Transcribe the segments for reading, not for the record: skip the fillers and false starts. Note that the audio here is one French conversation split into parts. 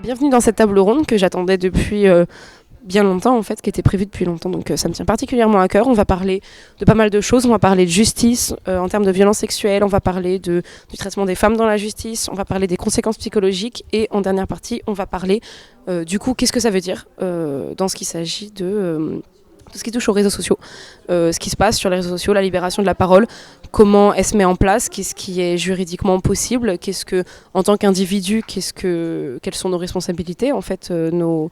Bienvenue dans cette table ronde que j'attendais depuis bien longtemps en fait, qui était prévue depuis longtemps, donc ça me tient particulièrement à cœur. On va parler de pas mal de choses, on va parler de justice en termes de violences sexuelles, on va parler du traitement des femmes dans la justice, on va parler des conséquences psychologiques et en dernière partie on va parler du coup qu'est-ce que ça veut dire dans ce qu'il s'agit de tout ce qui touche aux réseaux sociaux, ce qui se passe sur les réseaux sociaux, la libération de la parole, comment elle se met en place, qu'est-ce qui est juridiquement possible, qu'est-ce que, en tant qu'individu, quelles sont nos responsabilités, en fait, nos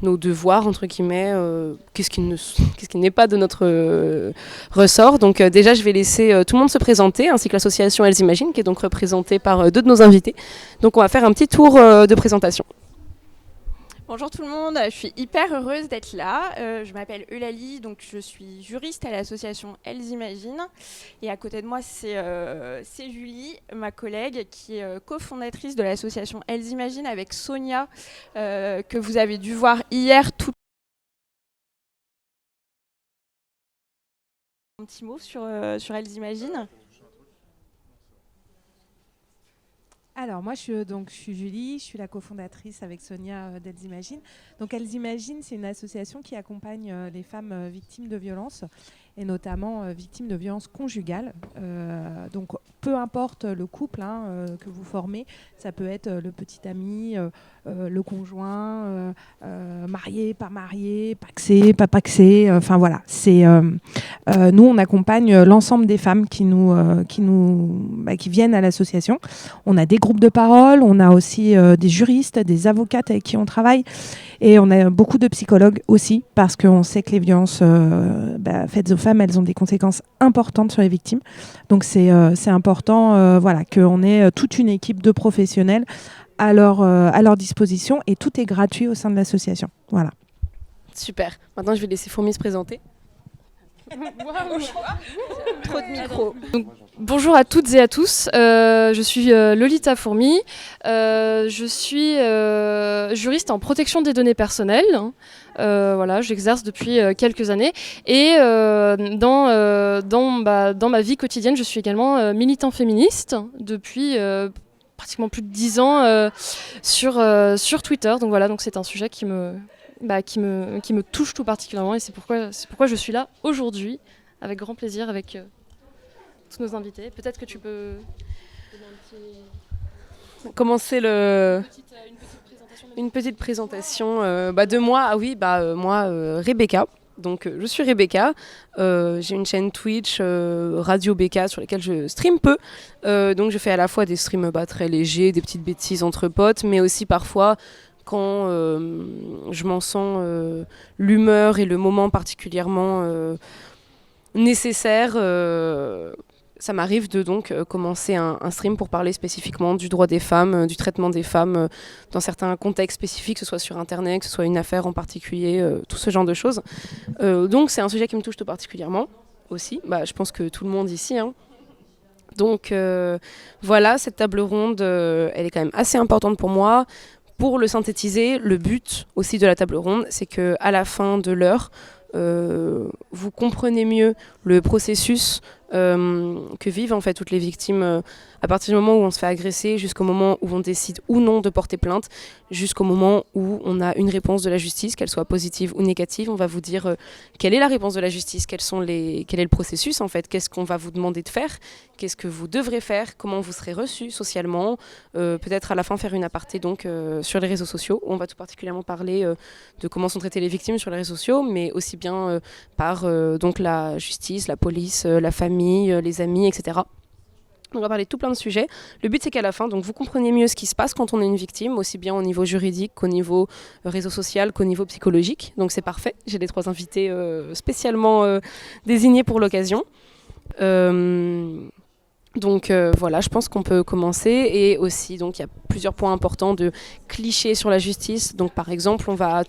devoirs, entre guillemets, qu'est-ce qui n'est pas de notre ressort. Donc déjà, je vais laisser tout le monde se présenter, ainsi que l'association Elles Imaginent, qui est donc représentée par deux de nos invités. Donc on va faire un petit tour de présentation. Bonjour tout le monde, je suis hyper heureuse d'être là. Je m'appelle Eulalie, donc je suis juriste à l'association Elles Imaginent. Et à côté de moi, c'est Julie, ma collègue, qui est cofondatrice de l'association Elles Imaginent avec Sonia, que vous avez dû voir hier tout. Un petit mot sur Elles Imaginent. Alors moi je suis Julie, je suis la cofondatrice avec Sonia d'Elles Imaginent. Donc Elles Imaginent, c'est une association qui accompagne les femmes victimes de violences et notamment victimes de violences conjugales. Donc peu importe le couple que vous formez, ça peut être le petit ami, le conjoint, marié, pas marié, pacsé, pas pacsé. Enfin voilà, nous on accompagne l'ensemble des femmes qui viennent à l'association. On a des groupes de parole, on a aussi des juristes, des avocates avec qui on travaille et on a beaucoup de psychologues aussi parce qu'on sait que les violences faites aux femmes, elles ont des conséquences importantes sur les victimes. Donc c'est important qu'on ait toute une équipe de professionnels à leur disposition et tout est gratuit au sein de l'association. Voilà. Super. Maintenant, je vais laisser Fourmi se présenter. Trop de micros. Bonjour à toutes et à tous, je suis Lolita Fourmi, je suis juriste en protection des données personnelles, voilà, j'exerce depuis quelques années et dans ma vie quotidienne je suis également militant féministe depuis pratiquement plus de 10 ans sur Twitter, donc voilà, donc c'est un sujet qui me touche tout particulièrement et c'est pourquoi je suis là aujourd'hui avec grand plaisir avec tous nos invités. Peut-être que tu peux donner commencer une petite présentation de moi. Ah oui, moi, Rebecca. Donc, je suis Rebecca. J'ai une chaîne Twitch, Radio Becca, sur laquelle je stream peu. Donc, je fais à la fois des streams très légers, des petites bêtises entre potes, mais aussi parfois quand je m'en sens l'humeur et le moment particulièrement nécessaire. Ça m'arrive de donc commencer un stream pour parler spécifiquement du droit des femmes, du traitement des femmes dans certains contextes spécifiques, que ce soit sur Internet, que ce soit une affaire en particulier, tout ce genre de choses. Donc c'est un sujet qui me touche tout particulièrement aussi. Je pense que tout le monde ici. Donc voilà, cette table ronde, elle est quand même assez importante pour moi. Pour le synthétiser, le but aussi de la table ronde, c'est qu'à la fin de l'heure, vous comprenez mieux le processus que vivent en fait toutes les victimes à partir du moment où on se fait agresser jusqu'au moment où on décide ou non de porter plainte, jusqu'au moment où on a une réponse de la justice, qu'elle soit positive ou négative. On va vous dire quelle est la réponse de la justice, quel est le processus en fait, qu'est-ce qu'on va vous demander de faire, qu'est-ce que vous devrez faire, comment vous serez reçu socialement, peut-être à la fin faire une aparté donc sur les réseaux sociaux. On va tout particulièrement parler de comment sont traitées les victimes sur les réseaux sociaux, mais aussi bien par donc la justice, la police, la famille, les amis, etc. On va parler de tout plein de sujets. Le but c'est qu'à la fin, donc, vous compreniez mieux ce qui se passe quand on est une victime, aussi bien au niveau juridique qu'au niveau réseau social, qu'au niveau psychologique. Donc c'est parfait. J'ai les 3 invités spécialement désignés pour l'occasion. Donc voilà, je pense qu'on peut commencer. Et aussi, donc il y a plusieurs points importants de clichés sur la justice. Donc par exemple, on va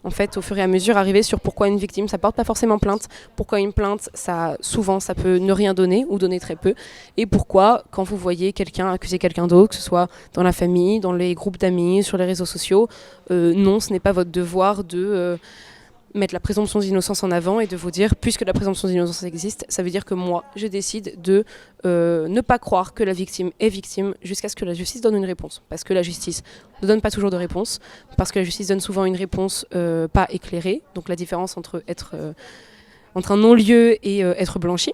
en fait au fur et à mesure arriver sur pourquoi une victime, ça porte pas forcément plainte. Pourquoi une plainte, souvent ça peut ne rien donner ou donner très peu. Et pourquoi, quand vous voyez quelqu'un accuser quelqu'un d'autre, que ce soit dans la famille, dans les groupes d'amis, sur les réseaux sociaux, non, ce n'est pas votre devoir mettre la présomption d'innocence en avant et de vous dire, puisque la présomption d'innocence existe, ça veut dire que moi, je décide de ne pas croire que la victime est victime jusqu'à ce que la justice donne une réponse. Parce que la justice ne donne pas toujours de réponse, parce que la justice donne souvent une réponse pas éclairée, donc la différence entre un non-lieu et être blanchi.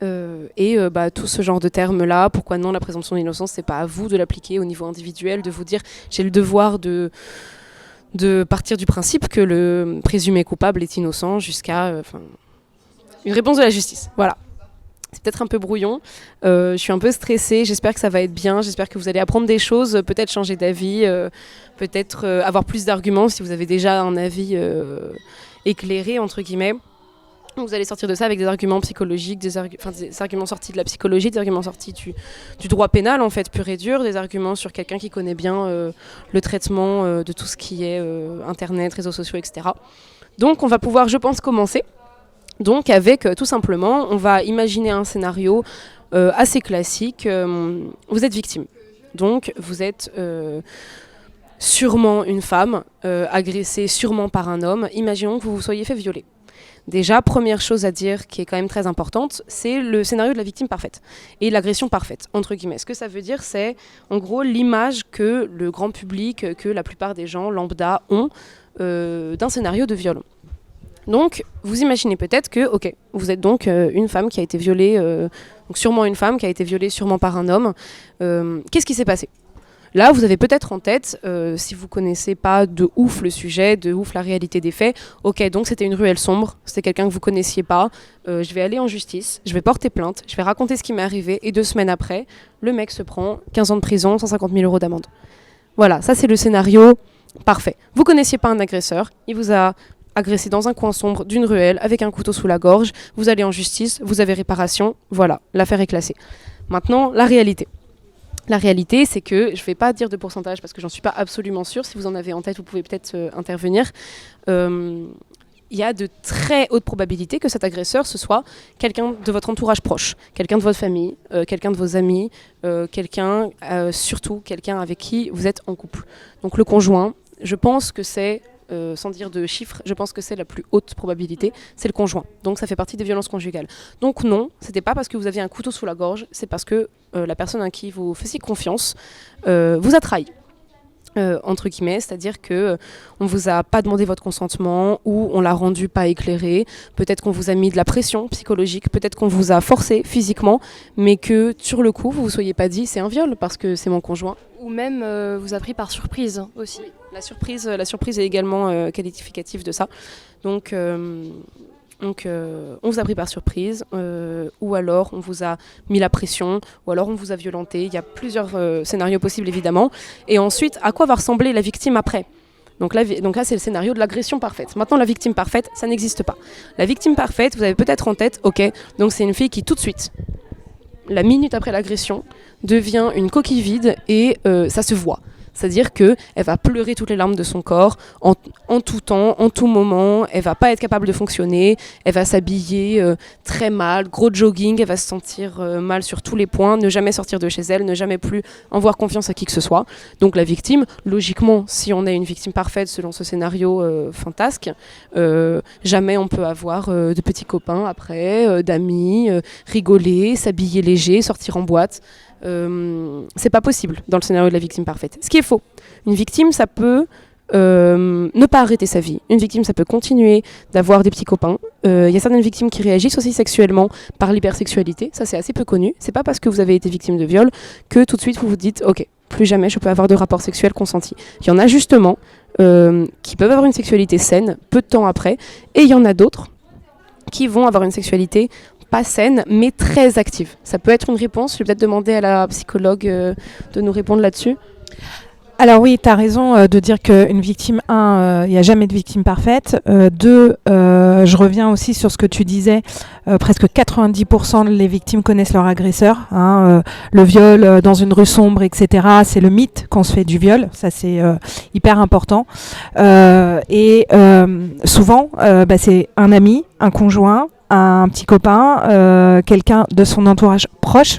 Tout ce genre de termes-là, pourquoi non, la présomption d'innocence, c'est pas à vous de l'appliquer au niveau individuel, de vous dire j'ai le devoir de partir du principe que le présumé coupable est innocent jusqu'à une réponse de la justice. Voilà. C'est peut-être un peu brouillon, je suis un peu stressée, j'espère que ça va être bien, j'espère que vous allez apprendre des choses, peut-être changer d'avis, peut-être avoir plus d'arguments si vous avez déjà un avis éclairé, entre guillemets. Vous allez sortir de ça avec des arguments psychologiques, des arguments sortis de la psychologie, des arguments sortis du droit pénal, en fait, pur et dur, des arguments sur quelqu'un qui connaît bien le traitement de tout ce qui est Internet, réseaux sociaux, etc. Donc, on va pouvoir, je pense, commencer. Donc, avec, tout simplement, on va imaginer un scénario assez classique. Vous êtes victime. Donc, vous êtes sûrement une femme, agressée sûrement par un homme. Imaginons que vous vous soyez fait violer. Déjà, première chose à dire qui est quand même très importante, c'est le scénario de la victime parfaite et l'agression parfaite, entre guillemets. Ce que ça veut dire, c'est en gros l'image que le grand public, que la plupart des gens lambda ont d'un scénario de viol. Donc, vous imaginez peut-être que, ok, vous êtes donc une femme qui a été violée, donc sûrement une femme qui a été violée sûrement par un homme. Qu'est-ce qui s'est passé ? Là, vous avez peut-être en tête, si vous connaissez pas de ouf le sujet, de ouf la réalité des faits, ok, donc c'était une ruelle sombre, c'était quelqu'un que vous connaissiez pas, je vais aller en justice, je vais porter plainte, je vais raconter ce qui m'est arrivé, et 2 semaines après, le mec se prend 15 ans de prison, 150 000 € d'amende. Voilà, ça c'est le scénario parfait. Vous connaissiez pas un agresseur, il vous a agressé dans un coin sombre d'une ruelle, avec un couteau sous la gorge, vous allez en justice, vous avez réparation, voilà, l'affaire est classée. Maintenant, la réalité. La réalité, c'est que, je ne vais pas dire de pourcentage parce que j'en suis pas absolument sûre, si vous en avez en tête, vous pouvez peut-être intervenir. Il y a de très hautes probabilités que cet agresseur, ce soit quelqu'un de votre entourage proche, quelqu'un de votre famille, quelqu'un de vos amis, surtout quelqu'un avec qui vous êtes en couple. Donc le conjoint, je pense que c'est, sans dire de chiffres, je pense que c'est la plus haute probabilité, c'est le conjoint. Donc ça fait partie des violences conjugales. Donc non, c'était pas parce que vous aviez un couteau sous la gorge, c'est parce que la personne à qui vous faisiez confiance vous a trahi. Entre guillemets, c'est-à-dire que on vous a pas demandé votre consentement ou on l'a rendu pas éclairé, peut-être qu'on vous a mis de la pression psychologique, peut-être qu'on vous a forcé physiquement, mais que sur le coup vous vous soyez pas dit c'est un viol parce que c'est mon conjoint. Ou même vous a pris par surprise aussi. Oui, la surprise est également qualificative de ça. Donc on vous a pris par surprise, ou alors on vous a mis la pression, ou alors on vous a violenté. Il y a plusieurs scénarios possibles, évidemment. Et ensuite, à quoi va ressembler la victime après ? Donc là, c'est le scénario de l'agression parfaite. Maintenant, la victime parfaite, ça n'existe pas. La victime parfaite, vous avez peut-être en tête, ok, donc c'est une fille qui tout de suite, la minute après l'agression, devient une coquille vide et ça se voit. C'est-à-dire qu'elle va pleurer toutes les larmes de son corps en tout temps, en tout moment. Elle va pas être capable de fonctionner. Elle va s'habiller très mal, gros jogging. Elle va se sentir mal sur tous les points, ne jamais sortir de chez elle, ne jamais plus avoir confiance à qui que ce soit. Donc la victime, logiquement, si on est une victime parfaite selon ce scénario fantasque, jamais on peut avoir de petits copains après, d'amis, rigoler, s'habiller léger, sortir en boîte. C'est pas possible dans le scénario de la victime parfaite. Ce qui est faux. Une victime, ça peut ne pas arrêter sa vie. Une victime, ça peut continuer d'avoir des petits copains. Il y a certaines victimes qui réagissent aussi sexuellement par l'hypersexualité. Ça, c'est assez peu connu. C'est pas parce que vous avez été victime de viol que tout de suite vous vous dites « Ok, plus jamais je peux avoir de rapport sexuel consenti ». Il y en a justement qui peuvent avoir une sexualité saine peu de temps après. Et il y en a d'autres qui vont avoir une sexualité pas saine, mais très active. Ça peut être une réponse. Je vais peut-être demander à la psychologue de nous répondre là-dessus. Alors oui, tu as raison de dire qu'une victime, il n'y a jamais de victime parfaite. 2, je reviens aussi sur ce que tu disais, presque 90% des victimes connaissent leur agresseur. Le viol dans une rue sombre, etc., c'est le mythe qu'on se fait du viol. Ça, c'est hyper important. Souvent, c'est un ami, un conjoint, un petit copain, quelqu'un de son entourage proche,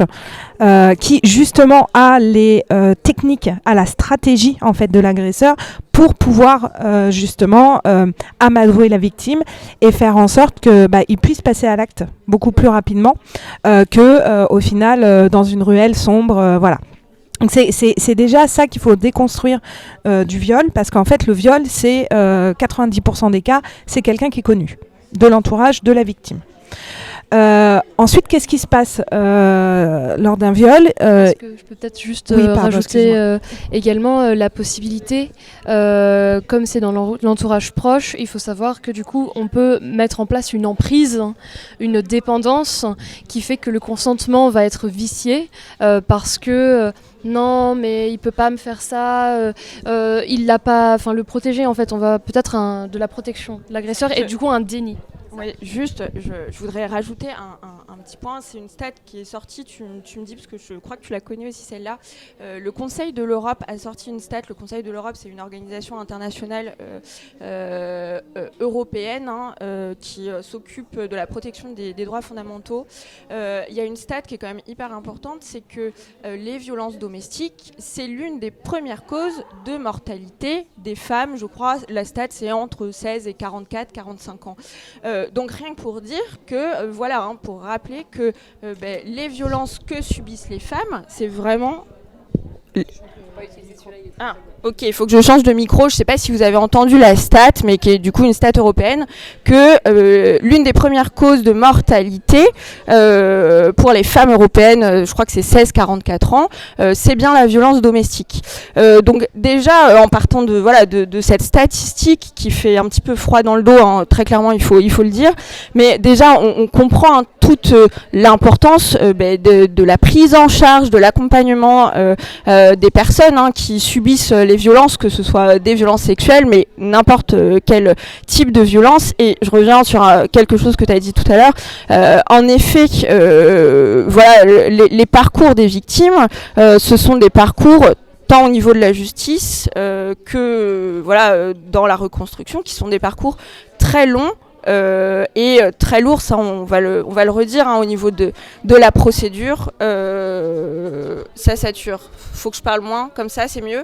qui justement a les techniques, a la stratégie en fait de l'agresseur pour pouvoir justement amadouer la victime et faire en sorte que il puisse passer à l'acte beaucoup plus rapidement que au final dans une ruelle sombre, voilà. Donc c'est déjà ça qu'il faut déconstruire du viol, parce qu'en fait le viol, c'est 90% des cas, c'est quelqu'un qui est connu de l'entourage de la victime. Ensuite, qu'est-ce qui se passe lors d'un viol Est-ce que je peux peut-être juste rajouter également la possibilité, comme c'est dans l'entourage proche, il faut savoir que du coup on peut mettre en place une emprise, une dépendance qui fait que le consentement va être vicié parce que non mais il peut pas me faire ça, il l'a pas, enfin le protéger en fait, on va peut-être de la protection de l'agresseur et du coup un déni. Oui, juste, je voudrais rajouter un petit point. C'est une stat qui est sortie, tu me dis, parce que je crois que tu la connais aussi celle-là. Le Conseil de l'Europe a sorti une stat. Le Conseil de l'Europe, c'est une organisation internationale européenne qui s'occupe de la protection des droits fondamentaux. Il y a une stat qui est quand même hyper importante, c'est que les violences domestiques, c'est l'une des premières causes de mortalité des femmes. Je crois, la stat, c'est entre 16 et 44-45 ans. Donc rien que pour dire que, pour rappeler que les violences que subissent les femmes, c'est vraiment... Ah, ok, il faut que je change de micro. Je ne sais pas si vous avez entendu la stat, mais qui est du coup une stat européenne, que l'une des premières causes de mortalité pour les femmes européennes, je crois que c'est 16-44 ans, c'est bien la violence domestique. Donc déjà, en partant de cette statistique qui fait un petit peu froid dans le dos, très clairement, il faut le dire, mais déjà on comprend toute l'importance de la prise en charge, de l'accompagnement des personnes qui subissent les violences, que ce soit des violences sexuelles, mais n'importe quel type de violence. Et je reviens sur quelque chose que tu as dit tout à l'heure. En effet, les parcours des victimes, ce sont des parcours tant au niveau de la justice que dans la reconstruction, qui sont des parcours très longs. Et très lourd, ça on va le redire au niveau de la procédure, ça sature. Faut que je parle moins, comme ça c'est mieux.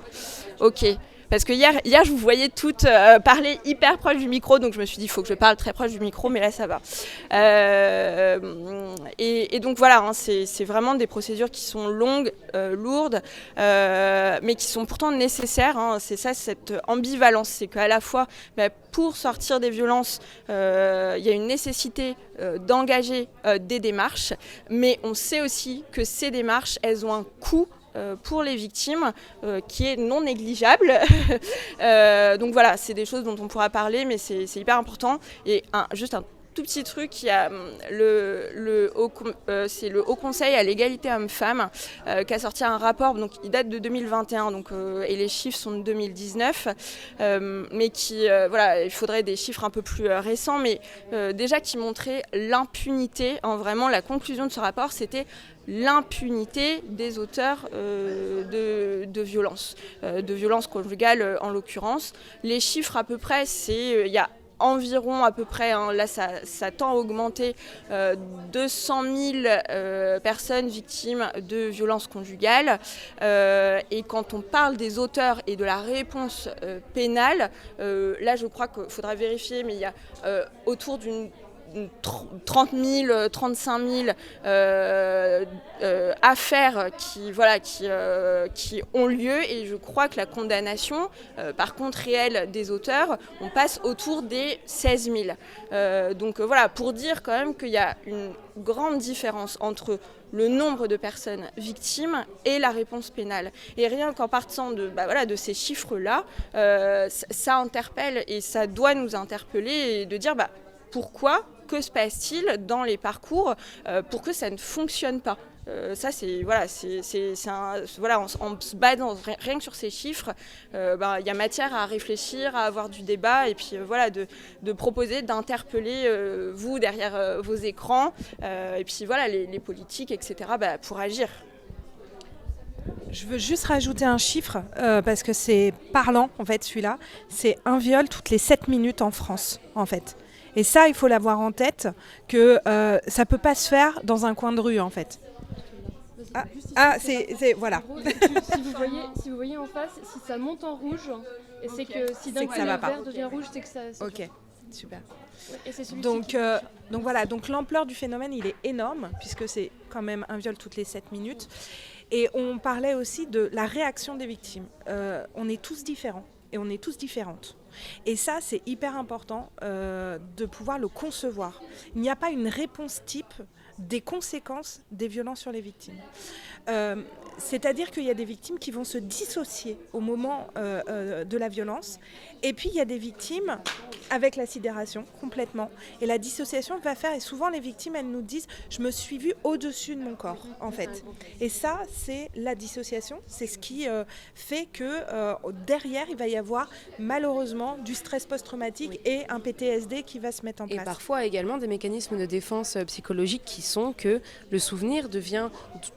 Ok. Parce que hier je vous voyais toutes parler hyper proche du micro, donc je me suis dit il faut que je parle très proche du micro, mais là ça va. Et donc voilà, c'est vraiment des procédures qui sont longues, lourdes, mais qui sont pourtant nécessaires. C'est ça, cette ambivalence, c'est qu'à la fois pour sortir des violences, il y a une nécessité d'engager des démarches, mais on sait aussi que ces démarches, elles ont un coût pour les victimes qui est non négligeable. Donc voilà, c'est des choses dont on pourra parler, mais c'est hyper important. Et juste un tout petit truc, il y a c'est le Haut Conseil à l'égalité hommes-femmes qui a sorti un rapport, donc il date de 2021, et les chiffres sont de 2019, mais il faudrait des chiffres un peu plus récents, mais déjà qui montraient l'impunité. Vraiment, la conclusion de ce rapport, c'était l'impunité des auteurs de violences conjugales en l'occurrence. Les chiffres à peu près, il y a environ à peu près, là ça tend à augmenter, 200 000 personnes victimes de violences conjugales. Et quand on parle des auteurs et de la réponse pénale, là je crois qu'il faudra vérifier, mais il y a autour d'une 30 000, 35 000 affaires qui ont lieu, et je crois que la condamnation, par contre réelle des auteurs, on passe autour des 16 000. Donc voilà, pour dire quand même qu'il y a une grande différence entre le nombre de personnes victimes et la réponse pénale. Et rien qu'en partant de ces chiffres-là, ça interpelle, et ça doit nous interpeller, et de dire pourquoi, que se passe-t-il dans les parcours pour que ça ne fonctionne pas. Ça, en se basant rien que sur ces chiffres, y a matière à réfléchir, à avoir du débat, et puis de proposer, d'interpeller vous derrière vos écrans, et puis les politiques, etc., pour agir. Je veux juste rajouter un chiffre, parce que c'est parlant, en fait, celui-là. C'est un viol toutes les 7 minutes en France, en fait. Et ça, il faut l'avoir en tête, que ça ne peut pas se faire dans un coin de rue, en fait. Voilà. Si vous voyez en face, si ça monte en rouge, et c'est que si d'un coup le vert devient rouge, c'est que ça... Ok, super. Ouais, et c'est Donc voilà, donc l'ampleur du phénomène, il est énorme, puisque c'est quand même un viol toutes les 7 minutes. Et on parlait aussi de la réaction des victimes. On est tous différents et on est tous différentes. Et ça, c'est hyper important de pouvoir le concevoir. Il n'y a pas une réponse type des conséquences des violences sur les victimes. C'est-à-dire qu'il y a des victimes qui vont se dissocier au moment de la violence, et puis il y a des victimes avec la sidération complètement, et la dissociation va faire, et souvent les victimes elles nous disent je me suis vue au-dessus de mon corps en fait, et ça c'est la dissociation, c'est ce qui fait que derrière il va y avoir malheureusement du stress post-traumatique et un PTSD qui va se mettre en place. Et parfois également des mécanismes de défense psychologique qui sont que le souvenir devient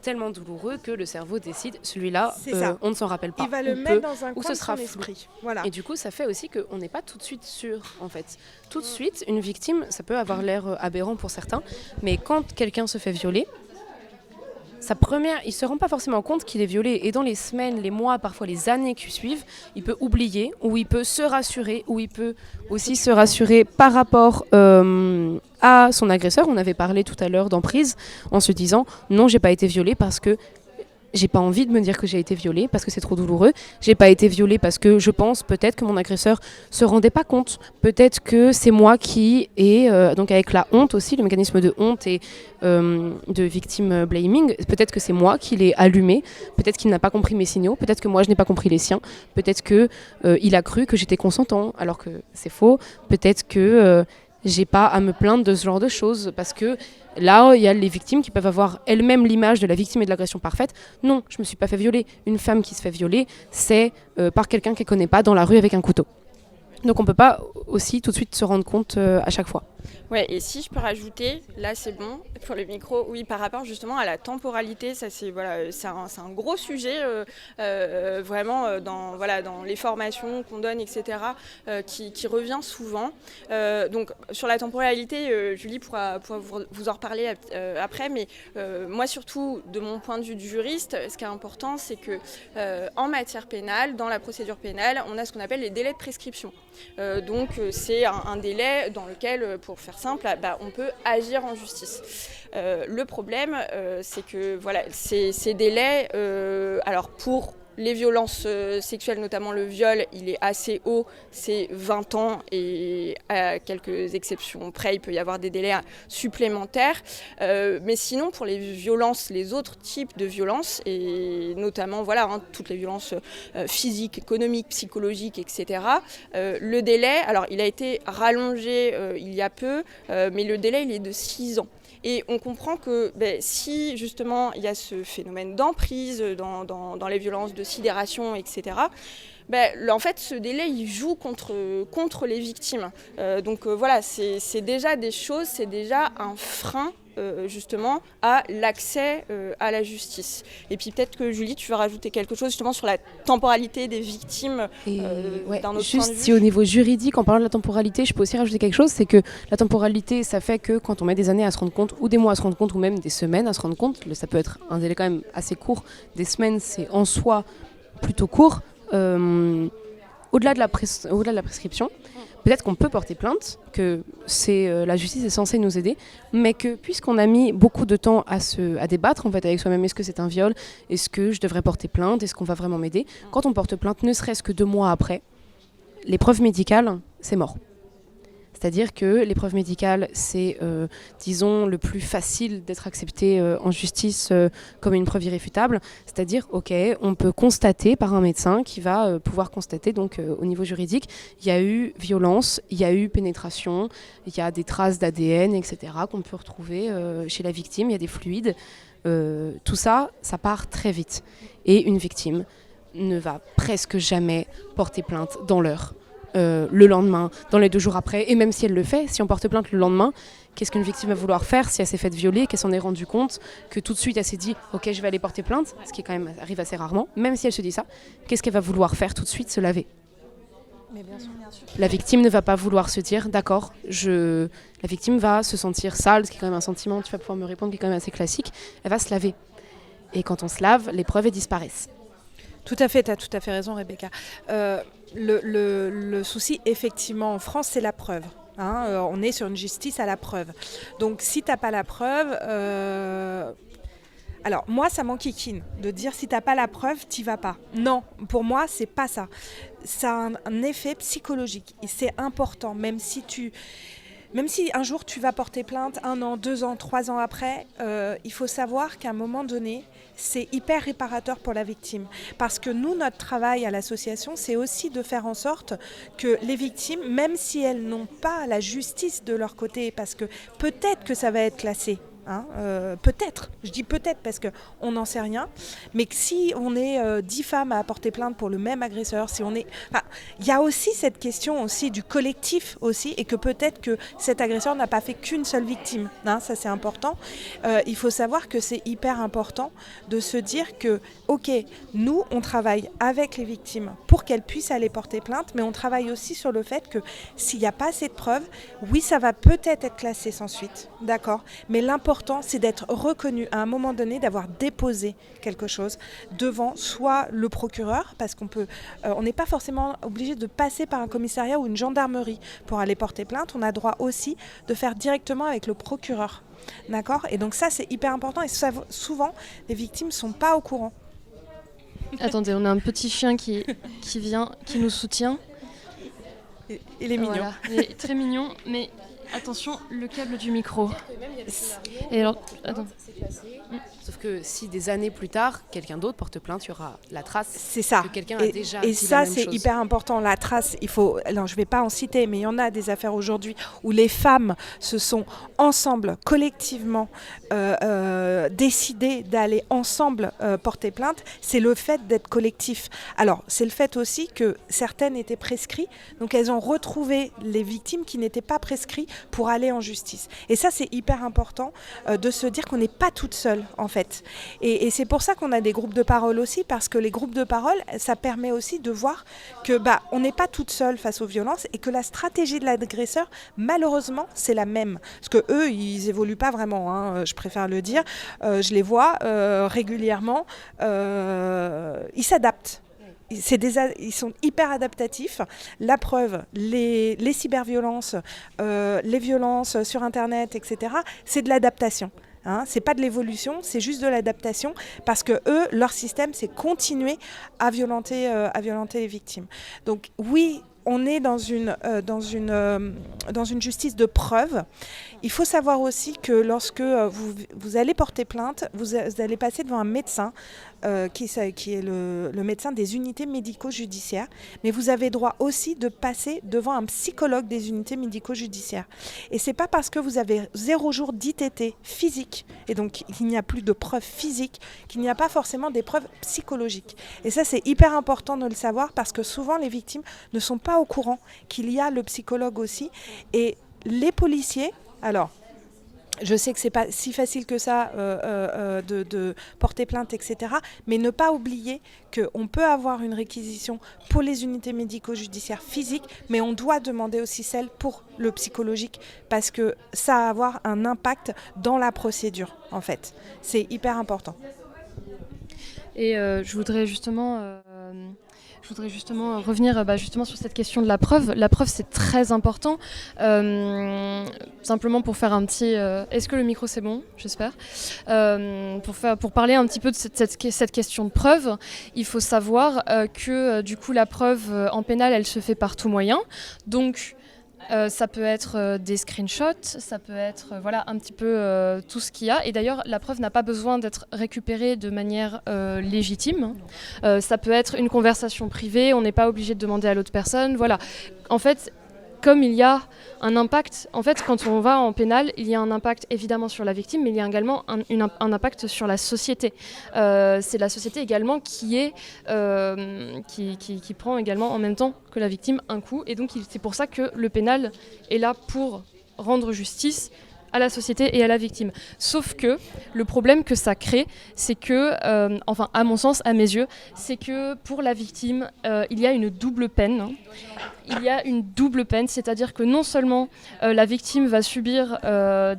tellement douloureux que le cerveau décide, celui-là, on ne s'en rappelle pas. Il va le mettre dans un coin ce sera de son esprit. Voilà. Et du coup, ça fait aussi qu'on n'est pas tout de suite sûr, en fait. Tout de suite, une victime, ça peut avoir l'air aberrant pour certains, mais quand quelqu'un se fait violer, il ne se rend pas forcément compte qu'il est violé. Et dans les semaines, les mois, parfois les années qui suivent, il peut oublier, ou il peut se rassurer, ou il peut aussi se rassurer par rapport à son agresseur. On avait parlé tout à l'heure d'emprise, en se disant « Non, j'ai pas été violée parce que j'ai pas envie de me dire que j'ai été violée parce que c'est trop douloureux. J'ai pas été violée parce que je pense peut-être que mon agresseur se rendait pas compte. Peut-être que c'est moi qui ai, donc avec la honte aussi, le mécanisme de honte et de victim blaming, peut-être que c'est moi qui l'ai allumé. Peut-être qu'il n'a pas compris mes signaux. Peut-être que moi je n'ai pas compris les siens. Peut-être que il a cru que j'étais consentant alors que c'est faux. Peut-être que j'ai pas à me plaindre de ce genre de choses parce que là, il y a les victimes qui peuvent avoir elles-mêmes l'image de la victime et de l'agression parfaite. Non, je me suis pas fait violer. Une femme qui se fait violer, c'est par quelqu'un qu'elle connaît pas dans la rue avec un couteau. Donc on peut pas aussi tout de suite se rendre compte à chaque fois. Ouais, et si je peux rajouter, là c'est bon pour le micro, oui, par rapport justement à la temporalité, ça c'est un gros sujet vraiment dans les formations qu'on donne, etc., qui revient souvent. Donc sur la temporalité, Julie pourra vous en reparler après, mais moi surtout de mon point de vue de juriste, ce qui est important, c'est que en matière pénale, dans la procédure pénale, on a ce qu'on appelle les délais de prescription. Donc c'est un délai dans lequel, pour faire simple, on peut agir en justice. Le problème, c'est que ces délais, alors pour les violences sexuelles, notamment le viol, il est assez haut, c'est 20 ans et à quelques exceptions près, il peut y avoir des délais supplémentaires. Mais sinon, pour les violences, les autres types de violences, et notamment toutes les violences physiques, économiques, psychologiques, etc., le délai, alors il a été rallongé il y a peu, mais le délai il est de 6 ans. Et on comprend que si justement il y a ce phénomène d'emprise dans les violences de sidération, etc., en fait ce délai il joue contre les victimes. Donc c'est déjà des choses, c'est déjà un frein justement à l'accès à la justice. Et puis peut-être que Julie, tu veux rajouter quelque chose justement sur la temporalité des victimes d'un autre point de vue. Si au niveau juridique, en parlant de la temporalité, je peux aussi rajouter quelque chose, c'est que la temporalité, ça fait que quand on met des années à se rendre compte, ou des mois à se rendre compte, ou même des semaines à se rendre compte, ça peut être un délai quand même assez court, des semaines c'est en soi plutôt court, au-delà de la prescription, peut-être qu'on peut porter plainte, que la justice est censée nous aider, mais que puisqu'on a mis beaucoup de temps à débattre en fait, avec soi-même, est-ce que c'est un viol, est-ce que je devrais porter plainte, est-ce qu'on va vraiment m'aider, quand on porte plainte, ne serait-ce que 2 mois après, l'épreuve médicale, c'est mort. C'est-à-dire que l'épreuve médicale, c'est, disons, le plus facile d'être accepté en justice comme une preuve irréfutable. C'est-à-dire, ok, on peut constater par un médecin qui va pouvoir constater, donc au niveau juridique, il y a eu violence, il y a eu pénétration, il y a des traces d'ADN, etc., qu'on peut retrouver chez la victime, il y a des fluides. Tout ça, ça part très vite. Et une victime ne va presque jamais porter plainte dans l'heure. Le lendemain, dans les 2 jours après, et même si elle le fait, si on porte plainte le lendemain, qu'est-ce qu'une victime va vouloir faire si elle s'est faite violer, qu'elle s'en est rendue compte, que tout de suite elle s'est dit ok je vais aller porter plainte, ce qui quand même arrive assez rarement, même si elle se dit ça, qu'est-ce qu'elle va vouloir faire tout de suite, se laver. Mais bien sûr. La victime ne va pas vouloir se dire, d'accord, la victime va se sentir sale, ce qui est quand même un sentiment, tu vas pouvoir me répondre, qui est quand même assez classique, elle va se laver. Et quand on se lave, les preuves elles disparaissent. Tout à fait, tu as tout à fait raison, Rebecca. Le souci, effectivement, en France, c'est la preuve. On est sur une justice à la preuve. Donc, si tu n'as pas la preuve... Alors, moi, ça m'enquiquine de dire si tu n'as pas la preuve, tu n'y vas pas. Non, pour moi, c'est pas ça. Ça a un effet psychologique. Et c'est important, même si un jour tu vas porter plainte, 1 an, 2 ans, 3 ans après, il faut savoir qu'à un moment donné, c'est hyper réparateur pour la victime. Parce que nous, notre travail à l'association, c'est aussi de faire en sorte que les victimes, même si elles n'ont pas la justice de leur côté, parce que peut-être que ça va être classé, peut-être, je dis peut-être parce qu'on n'en sait rien, mais que si on est 10 femmes à porter plainte pour le même agresseur, il y a aussi cette question aussi du collectif aussi, et que peut-être que cet agresseur n'a pas fait qu'une seule victime, ça c'est important. Il faut savoir que c'est hyper important de se dire que, ok, nous on travaille avec les victimes pour qu'elles puissent aller porter plainte, mais on travaille aussi sur le fait que s'il n'y a pas assez de preuves, oui ça va peut-être être classé sans suite, d'accord, mais l'important c'est d'être reconnu à un moment donné, d'avoir déposé quelque chose devant soit le procureur, parce on n'est pas forcément obligé de passer par un commissariat ou une gendarmerie pour aller porter plainte. On a droit aussi de faire directement avec le procureur, d'accord ? Et donc ça c'est hyper important, et souvent les victimes ne sont pas au courant. Attendez, on a un petit chien qui vient, qui nous soutient. Il est mignon. Voilà. Il est très mignon, mais attention, le câble du micro. Et alors, attends. Sauf que si des années plus tard, quelqu'un d'autre porte plainte, il y aura la trace. C'est ça. Que quelqu'un a déjà et dit ça, la même c'est chose. hyper important. La trace, alors, je ne vais pas en citer, mais il y en a des affaires aujourd'hui où les femmes se sont ensemble, collectivement, décidées d'aller ensemble porter plainte. C'est le fait d'être collectif. Alors, c'est le fait aussi que certaines étaient prescrites, donc elles ont retrouvé les victimes qui n'étaient pas prescrites pour aller en justice. Et ça, c'est hyper important de se dire qu'on n'est pas toute seule, en fait. Et c'est pour ça qu'on a des groupes de parole aussi, parce que les groupes de parole, ça permet aussi de voir que on n'est pas toute seule face aux violences, et que la stratégie de l'agresseur, malheureusement, c'est la même. Parce que eux, ils évoluent pas vraiment, je préfère le dire. Je les vois régulièrement. Ils s'adaptent. Ils sont hyper adaptatifs. La preuve, les cyberviolences, les violences sur Internet, etc., c'est de l'adaptation. C'est pas de l'évolution, c'est juste de l'adaptation, parce que eux, leur système, c'est continuer à violenter les victimes. Donc oui, on est dans une justice de preuve. Il faut savoir aussi que lorsque vous allez porter plainte, vous allez passer devant un médecin qui est le médecin des unités médico-judiciaires, mais vous avez droit aussi de passer devant un psychologue des unités médico-judiciaires. Et c'est pas parce que vous avez 0 jour d'ITT physique, et donc il n'y a plus de preuves physiques, qu'il n'y a pas forcément des preuves psychologiques. Et ça, c'est hyper important de le savoir, parce que souvent les victimes ne sont pas au courant qu'il y a le psychologue aussi. Et les policiers, alors, je sais que c'est pas si facile que ça de porter plainte, etc. Mais ne pas oublier qu'on peut avoir une réquisition pour les unités médico-judiciaires physiques, mais on doit demander aussi celle pour le psychologique, parce que ça va avoir un impact dans la procédure, en fait. C'est hyper important. Et je voudrais justement revenir justement sur cette question de la preuve. La preuve, c'est très important. Simplement pour faire un petit... Est-ce que le micro, c'est bon ? J'espère. Pour parler un petit peu de cette question de preuve, il faut savoir que du coup, la preuve en pénal, elle se fait par tout moyen. Donc, ça peut être des screenshots, ça peut être un petit peu tout ce qu'il y a. Et d'ailleurs, la preuve n'a pas besoin d'être récupérée de manière légitime. Ça peut être une conversation privée, on n'est pas obligé de demander à l'autre personne. Voilà. En fait, comme il y a un impact, en fait, quand on va en pénal, il y a un impact évidemment sur la victime, mais il y a également un impact sur la société. C'est la société également qui prend également en même temps que la victime un coup. Et donc, c'est pour ça que le pénal est là pour rendre justice à la société et à la victime. Sauf que le problème que ça crée, c'est que, enfin à mon sens, à mes yeux, c'est que pour la victime, il y a une double peine. Il y a une double peine, c'est-à-dire que non seulement la victime va subir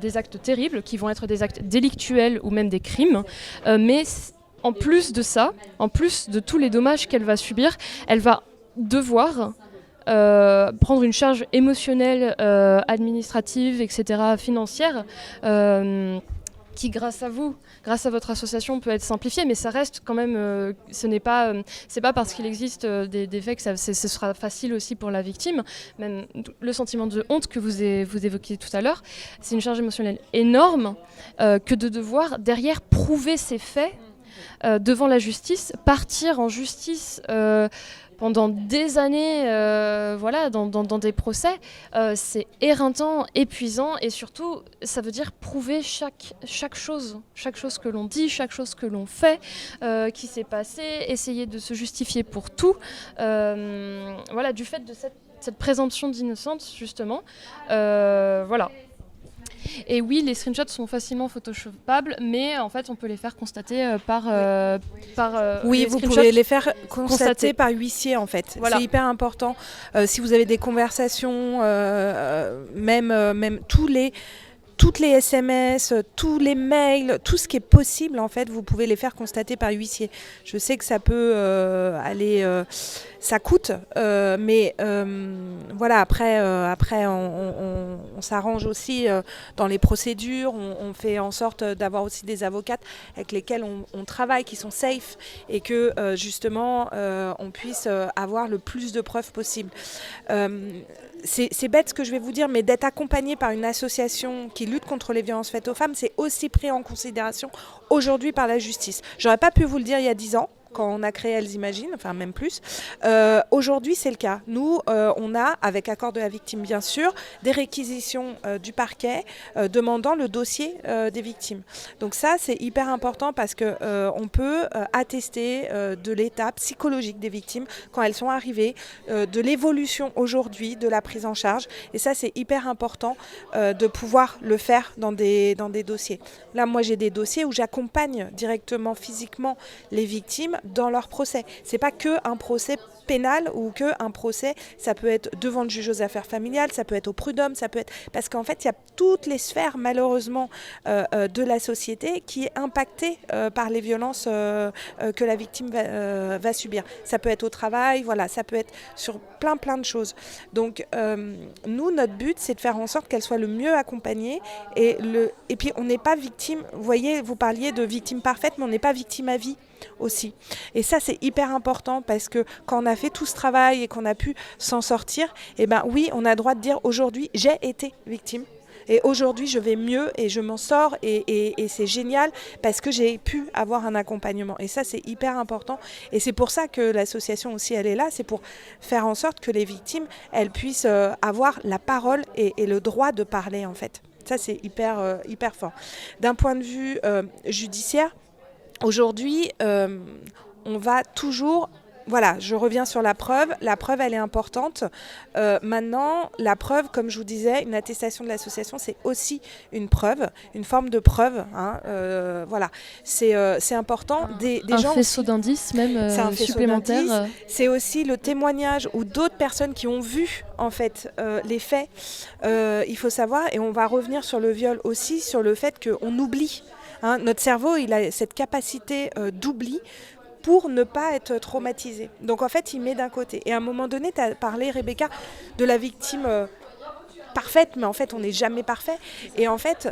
des actes terribles, qui vont être des actes délictuels ou même des crimes, mais en plus de ça, en plus de tous les dommages qu'elle va subir, elle va devoir prendre une charge émotionnelle, administrative, etc., financière, qui grâce à vous, grâce à votre association peut être simplifiée, mais ça reste quand même, c'est pas parce qu'il existe des faits que ce sera facile aussi pour la victime. Même le sentiment de honte que vous évoquiez tout à l'heure, c'est une charge émotionnelle énorme que de devoir derrière prouver ces faits devant la justice, partir en justice pendant des années, voilà, dans des procès, c'est éreintant, épuisant, et surtout, ça veut dire prouver chaque chose que l'on dit, chaque chose que l'on fait, qui s'est passé, essayer de se justifier pour tout, voilà, du fait de cette présomption d'innocence, justement, voilà. Et oui, les screenshots sont facilement photoshopables, mais en fait, on peut les faire constater par oui, les vous screenshots pouvez les faire constater par huissier, en fait. Voilà. C'est hyper important. Si vous avez des conversations, même toutes les SMS, tous les mails, tout ce qui est possible, en fait, vous pouvez les faire constater par huissier. Je sais que ça peut aller... ça coûte, mais voilà, après on s'arrange aussi dans les procédures, on fait en sorte d'avoir aussi des avocates avec lesquelles on travaille, qui sont safe, et que justement on puisse avoir le plus de preuves possible. C'est bête ce que je vais vous dire, mais d'être accompagné par une association qui lutte contre les violences faites aux femmes, c'est aussi pris en considération aujourd'hui par la justice. J'aurais pas pu vous le dire il y a 10 ans, quand on a créé Elles Imaginent, enfin même plus. Aujourd'hui, c'est le cas. Nous, on a, avec accord de la victime bien sûr, des réquisitions du parquet demandant le dossier des victimes. Donc ça, c'est hyper important parce que on peut attester de l'état psychologique des victimes quand elles sont arrivées, de l'évolution aujourd'hui, de la prise en charge. Et ça, c'est hyper important de pouvoir le faire dans des dossiers. Là, moi, j'ai des dossiers où j'accompagne directement, physiquement, les victimes dans leur procès. C'est pas que un procès pénal ou que un procès, ça peut être devant le juge aux affaires familiales, ça peut être au prud'homme, ça peut être parce qu'en fait il y a toutes les sphères malheureusement de la société qui est impactée par les violences que la victime va subir. Ça peut être au travail, voilà, ça peut être sur plein de choses. Donc nous, notre but, c'est de faire en sorte qu'elle soit le mieux accompagnée et puis on n'est pas victime. Vous voyez, vous parliez de victime parfaite, mais on n'est pas victime à vie aussi. Et ça, c'est hyper important parce que quand on a fait tout ce travail et qu'on a pu s'en sortir, eh ben oui, on a le droit de dire aujourd'hui, j'ai été victime. Et aujourd'hui, je vais mieux et je m'en sors et c'est génial parce que j'ai pu avoir un accompagnement. Et ça, c'est hyper important. Et c'est pour ça que l'association aussi, elle est là. C'est pour faire en sorte que les victimes, elles puissent avoir la parole et le droit de parler, en fait. Ça, c'est hyper fort. D'un point de vue judiciaire, aujourd'hui, on va toujours... Voilà, je reviens sur la preuve. La preuve, elle est importante. Maintenant, la preuve, comme je vous disais, une attestation de l'association, c'est aussi une preuve, une forme de preuve. Hein, voilà, c'est important. Des un gens faisceau d'indices même supplémentaire. C'est aussi le témoignage ou d'autres personnes qui ont vu en fait les faits. Il faut savoir, et on va revenir sur le viol aussi, sur le fait qu'on oublie. Hein, notre cerveau, il a cette capacité d'oubli pour ne pas être traumatisé. Donc en fait, il met d'un côté. Et à un moment donné, tu as parlé, Rebecca, de la victime parfaite, mais en fait, on n'est jamais parfait. Et en fait,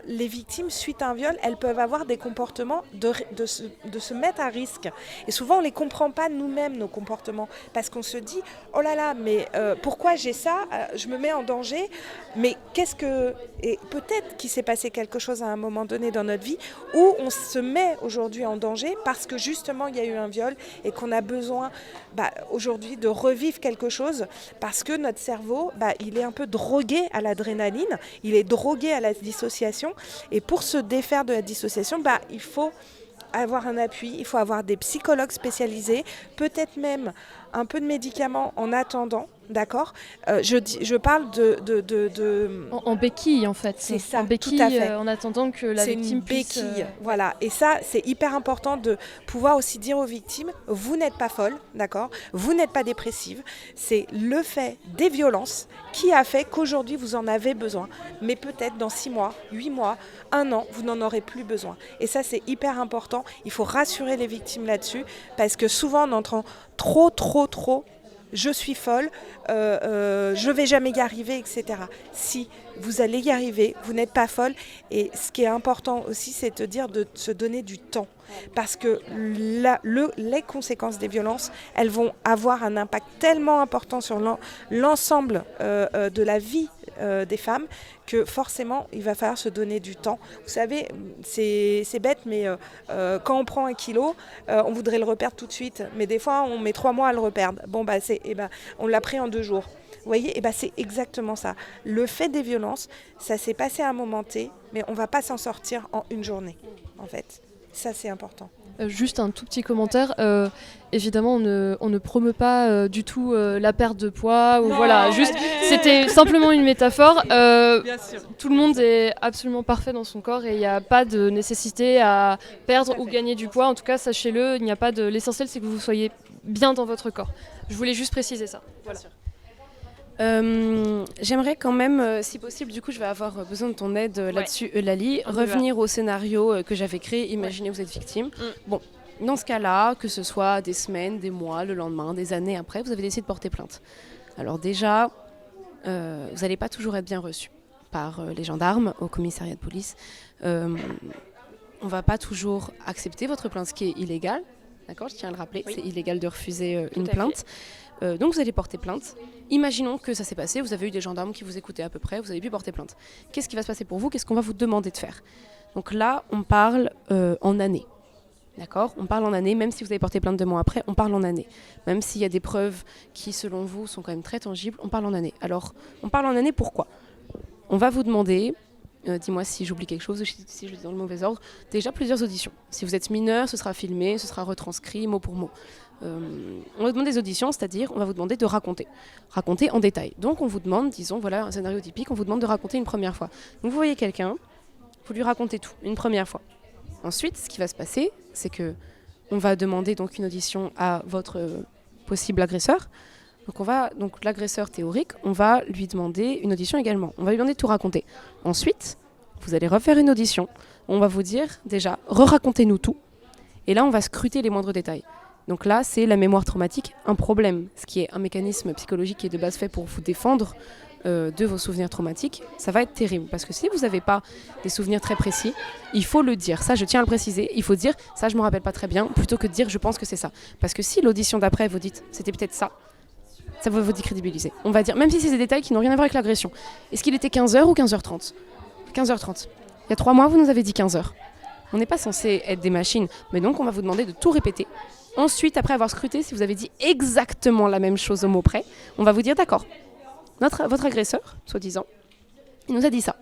les victimes, suite à un viol, elles peuvent avoir des comportements de se mettre à risque. Et souvent, on ne les comprend pas nous-mêmes, nos comportements, parce qu'on se dit, oh là là, mais pourquoi j'ai ça ? Je me mets en danger, mais qu'est-ce que... Et peut-être qu'il s'est passé quelque chose à un moment donné dans notre vie où on se met aujourd'hui en danger parce que justement, il y a eu un viol et qu'on a besoin aujourd'hui de revivre quelque chose parce que notre cerveau, il est un peu drogué à l'adrénaline, il est drogué à la dissociation. Et pour se défaire de la dissociation, il faut avoir un appui, il faut avoir des psychologues spécialisés, peut-être même un peu de médicaments en attendant, d'accord. Je parle de En béquille, en fait. C'est ça, en béquille, tout à fait. en attendant que la c'est victime une puisse... béquille, voilà. Et ça, c'est hyper important de pouvoir aussi dire aux victimes, vous n'êtes pas folle, d'accord. Vous n'êtes pas dépressive. C'est le fait des violences qui a fait qu'aujourd'hui, vous en avez besoin. Mais peut-être dans 6 mois, 8 mois, 1 an, vous n'en aurez plus besoin. Et ça, c'est hyper important. Il faut rassurer les victimes là-dessus, parce que souvent, on entend trop, je suis folle, je vais jamais y arriver, etc. Si vous allez y arriver, vous n'êtes pas folle. Et ce qui est important aussi, c'est de dire de se donner du temps. Parce que les conséquences des violences, elles vont avoir un impact tellement important sur l'ensemble de la vie des femmes, que forcément, il va falloir se donner du temps. Vous savez, c'est bête, mais quand on prend 1 kilo, on voudrait le reperdre tout de suite. Mais des fois, on met 3 mois à le reperdre. Bon, on l'a pris en 2 jours. Vous voyez, c'est exactement ça. Le fait des violences, ça s'est passé à un moment T, mais on ne va pas s'en sortir en 1 journée, en fait. Ça, c'est important. Juste un tout petit commentaire. Évidemment, on ne promeut pas du tout la perte de poids. Ou voilà, juste, c'était simplement une métaphore. Tout le monde est absolument parfait dans son corps et il n'y a pas de nécessité à perdre ou gagner du poids. En tout cas, sachez-le, il n'y a pas de. L'essentiel, c'est que vous soyez bien dans votre corps. Je voulais juste préciser ça. Voilà. J'aimerais quand même, si possible, du coup je vais avoir besoin de ton aide là-dessus, Eulalie, revenir au scénario que j'avais créé. Imaginez vous êtes victime. Bon, dans ce cas-là, que ce soit des semaines, des mois, le lendemain, des années après, vous avez décidé de porter plainte. Alors déjà, vous n'allez pas toujours être bien reçu par les gendarmes au commissariat de police. On ne va pas toujours accepter votre plainte, ce qui est illégal. D'accord, je tiens à le rappeler, c'est illégal de refuser une plainte. Donc vous allez porter plainte. Imaginons que ça s'est passé, vous avez eu des gendarmes qui vous écoutaient à peu près, vous avez pu porter plainte. Qu'est-ce qui va se passer pour vous? Qu'est-ce qu'on va vous demander de faire? Donc là, on parle en années. D'accord? On parle en années, même si vous avez porté plainte 2 mois après, on parle en années. Même s'il y a des preuves qui, selon vous, sont quand même très tangibles, on parle en années. Alors, on parle en années, pourquoi? On va vous demander, dis-moi si j'oublie quelque chose ou si je le dis dans le mauvais ordre, déjà plusieurs auditions. Si vous êtes mineur, ce sera filmé, ce sera retranscrit mot pour mot. On va demander des auditions, c'est-à-dire on va vous demander de raconter en détail. Donc on vous demande, disons, voilà un scénario typique, on vous demande de raconter une première fois. Donc vous voyez quelqu'un, vous lui racontez tout, une première fois. Ensuite, ce qui va se passer, c'est que on va demander donc une audition à votre possible agresseur. Donc l'agresseur théorique, on va lui demander une audition également. On va lui demander de tout raconter. Ensuite, vous allez refaire une audition. On va vous dire déjà, re-racontez-nous tout. Et là, on va scruter les moindres détails. Donc là, c'est la mémoire traumatique, un problème, ce qui est un mécanisme psychologique qui est de base fait pour vous défendre de vos souvenirs traumatiques. Ça va être terrible, parce que si vous n'avez pas des souvenirs très précis, il faut le dire. Ça, je tiens à le préciser. Il faut dire, ça, je ne me rappelle pas très bien, plutôt que de dire, je pense que c'est ça. Parce que si l'audition d'après, vous dites, c'était peut-être ça, ça va vous décrédibiliser. On va dire, même si c'est des détails qui n'ont rien à voir avec l'agression. Est-ce qu'il était 15h ou 15h30 15h30. Il y a 3 mois, vous nous avez dit 15h. On n'est pas censé être des machines, mais donc on va vous demander de tout répéter. Ensuite, après avoir scruté, si vous avez dit exactement la même chose au mot près, on va vous dire d'accord. Votre agresseur, soi-disant, il nous a dit ça.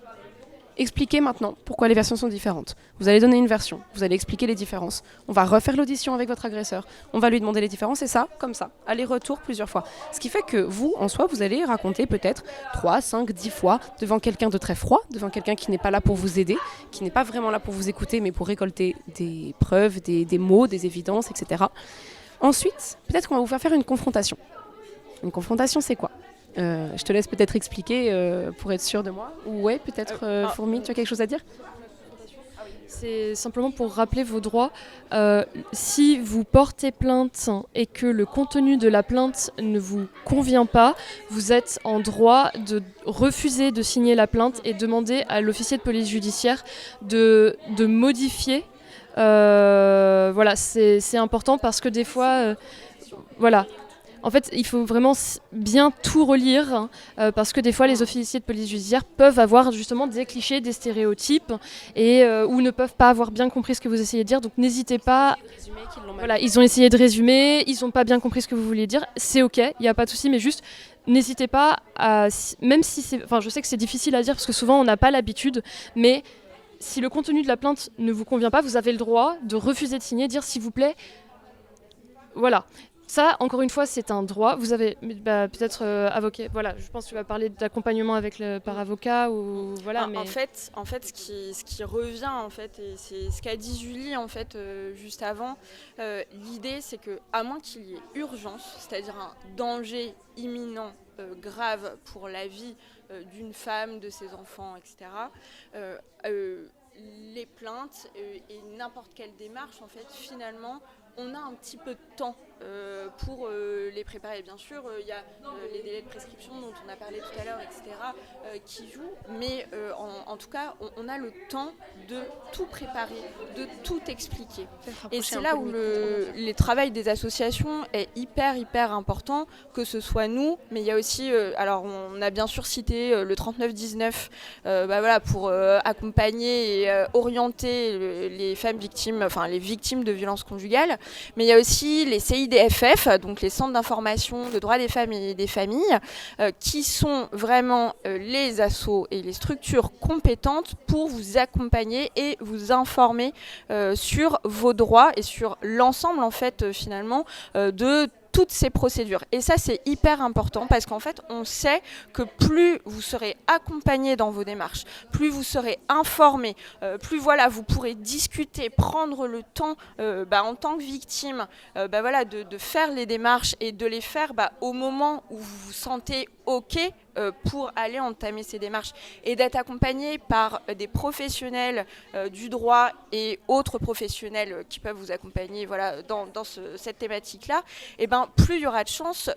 Expliquez maintenant pourquoi les versions sont différentes. Vous allez donner une version, vous allez expliquer les différences. On va refaire l'audition avec votre agresseur. On va lui demander les différences et ça, comme ça, aller-retour plusieurs fois. Ce qui fait que vous, en soi, vous allez raconter peut-être 3, 5, 10 fois devant quelqu'un de très froid, devant quelqu'un qui n'est pas là pour vous aider, qui n'est pas vraiment là pour vous écouter, mais pour récolter des preuves, des mots, des évidences, etc. Ensuite, peut-être qu'on va vous faire une confrontation. Une confrontation, c'est quoi ? Je te laisse peut-être expliquer pour être sûr de moi. Ou ouais, peut-être Fourmi, tu as quelque chose à dire ? C'est simplement pour rappeler vos droits. Si vous portez plainte et que le contenu de la plainte ne vous convient pas, vous êtes en droit de refuser de signer la plainte et demander à l'officier de police judiciaire de modifier. Voilà, c'est important parce que des fois, voilà. En fait, il faut vraiment bien tout relire parce que des fois, les officiers de police judiciaire peuvent avoir justement des clichés, des stéréotypes ou ne peuvent pas avoir bien compris ce que vous essayez de dire. Donc, n'hésitez pas. Voilà, ils ont essayé de résumer, ils n'ont pas bien compris ce que vous vouliez dire. C'est OK, il n'y a pas de souci, mais juste n'hésitez pas à. Même si c'est. Enfin, je sais que c'est difficile à dire parce que souvent, on n'a pas l'habitude, mais si le contenu de la plainte ne vous convient pas, vous avez le droit de refuser de signer, dire s'il vous plaît. Voilà. Ça, encore une fois, c'est un droit. Vous avez peut-être avocat. Voilà, je pense que tu vas parler d'accompagnement par avocat ou voilà. En fait, ce qui revient en fait, et c'est ce qu'a dit Julie en fait juste avant. L'idée, c'est que à moins qu'il y ait urgence, c'est-à-dire un danger imminent, grave pour la vie d'une femme, de ses enfants, etc. Les plaintes et n'importe quelle démarche, en fait, finalement, on a un petit peu de temps pour les préparer. Bien sûr, il y a les délais de prescription dont on a parlé tout à l'heure, etc., qui jouent. Mais en tout cas, on a le temps de tout préparer, de tout expliquer. Et c'est là où le travail des associations est hyper important, que ce soit nous, mais il y a aussi, alors on a bien sûr cité le 3919 voilà, pour accompagner et orienter les femmes victimes, enfin les victimes de violences conjugales. Mais il y a aussi les CIDFF, donc les centres d'information de droits des femmes et des familles, qui sont vraiment les assos et les structures compétentes pour vous accompagner et vous informer sur vos droits et sur l'ensemble en fait finalement de toutes ces procédures. Et ça, c'est hyper important parce qu'en fait, on sait que plus vous serez accompagné dans vos démarches, plus vous serez informé, plus voilà, vous pourrez discuter, prendre le temps en tant que victime voilà, de faire les démarches et de les faire au moment où vous vous sentez OK pour aller entamer ces démarches et d'être accompagné par des professionnels du droit et autres professionnels qui peuvent vous accompagner voilà, dans cette thématique-là, et plus il y aura de chances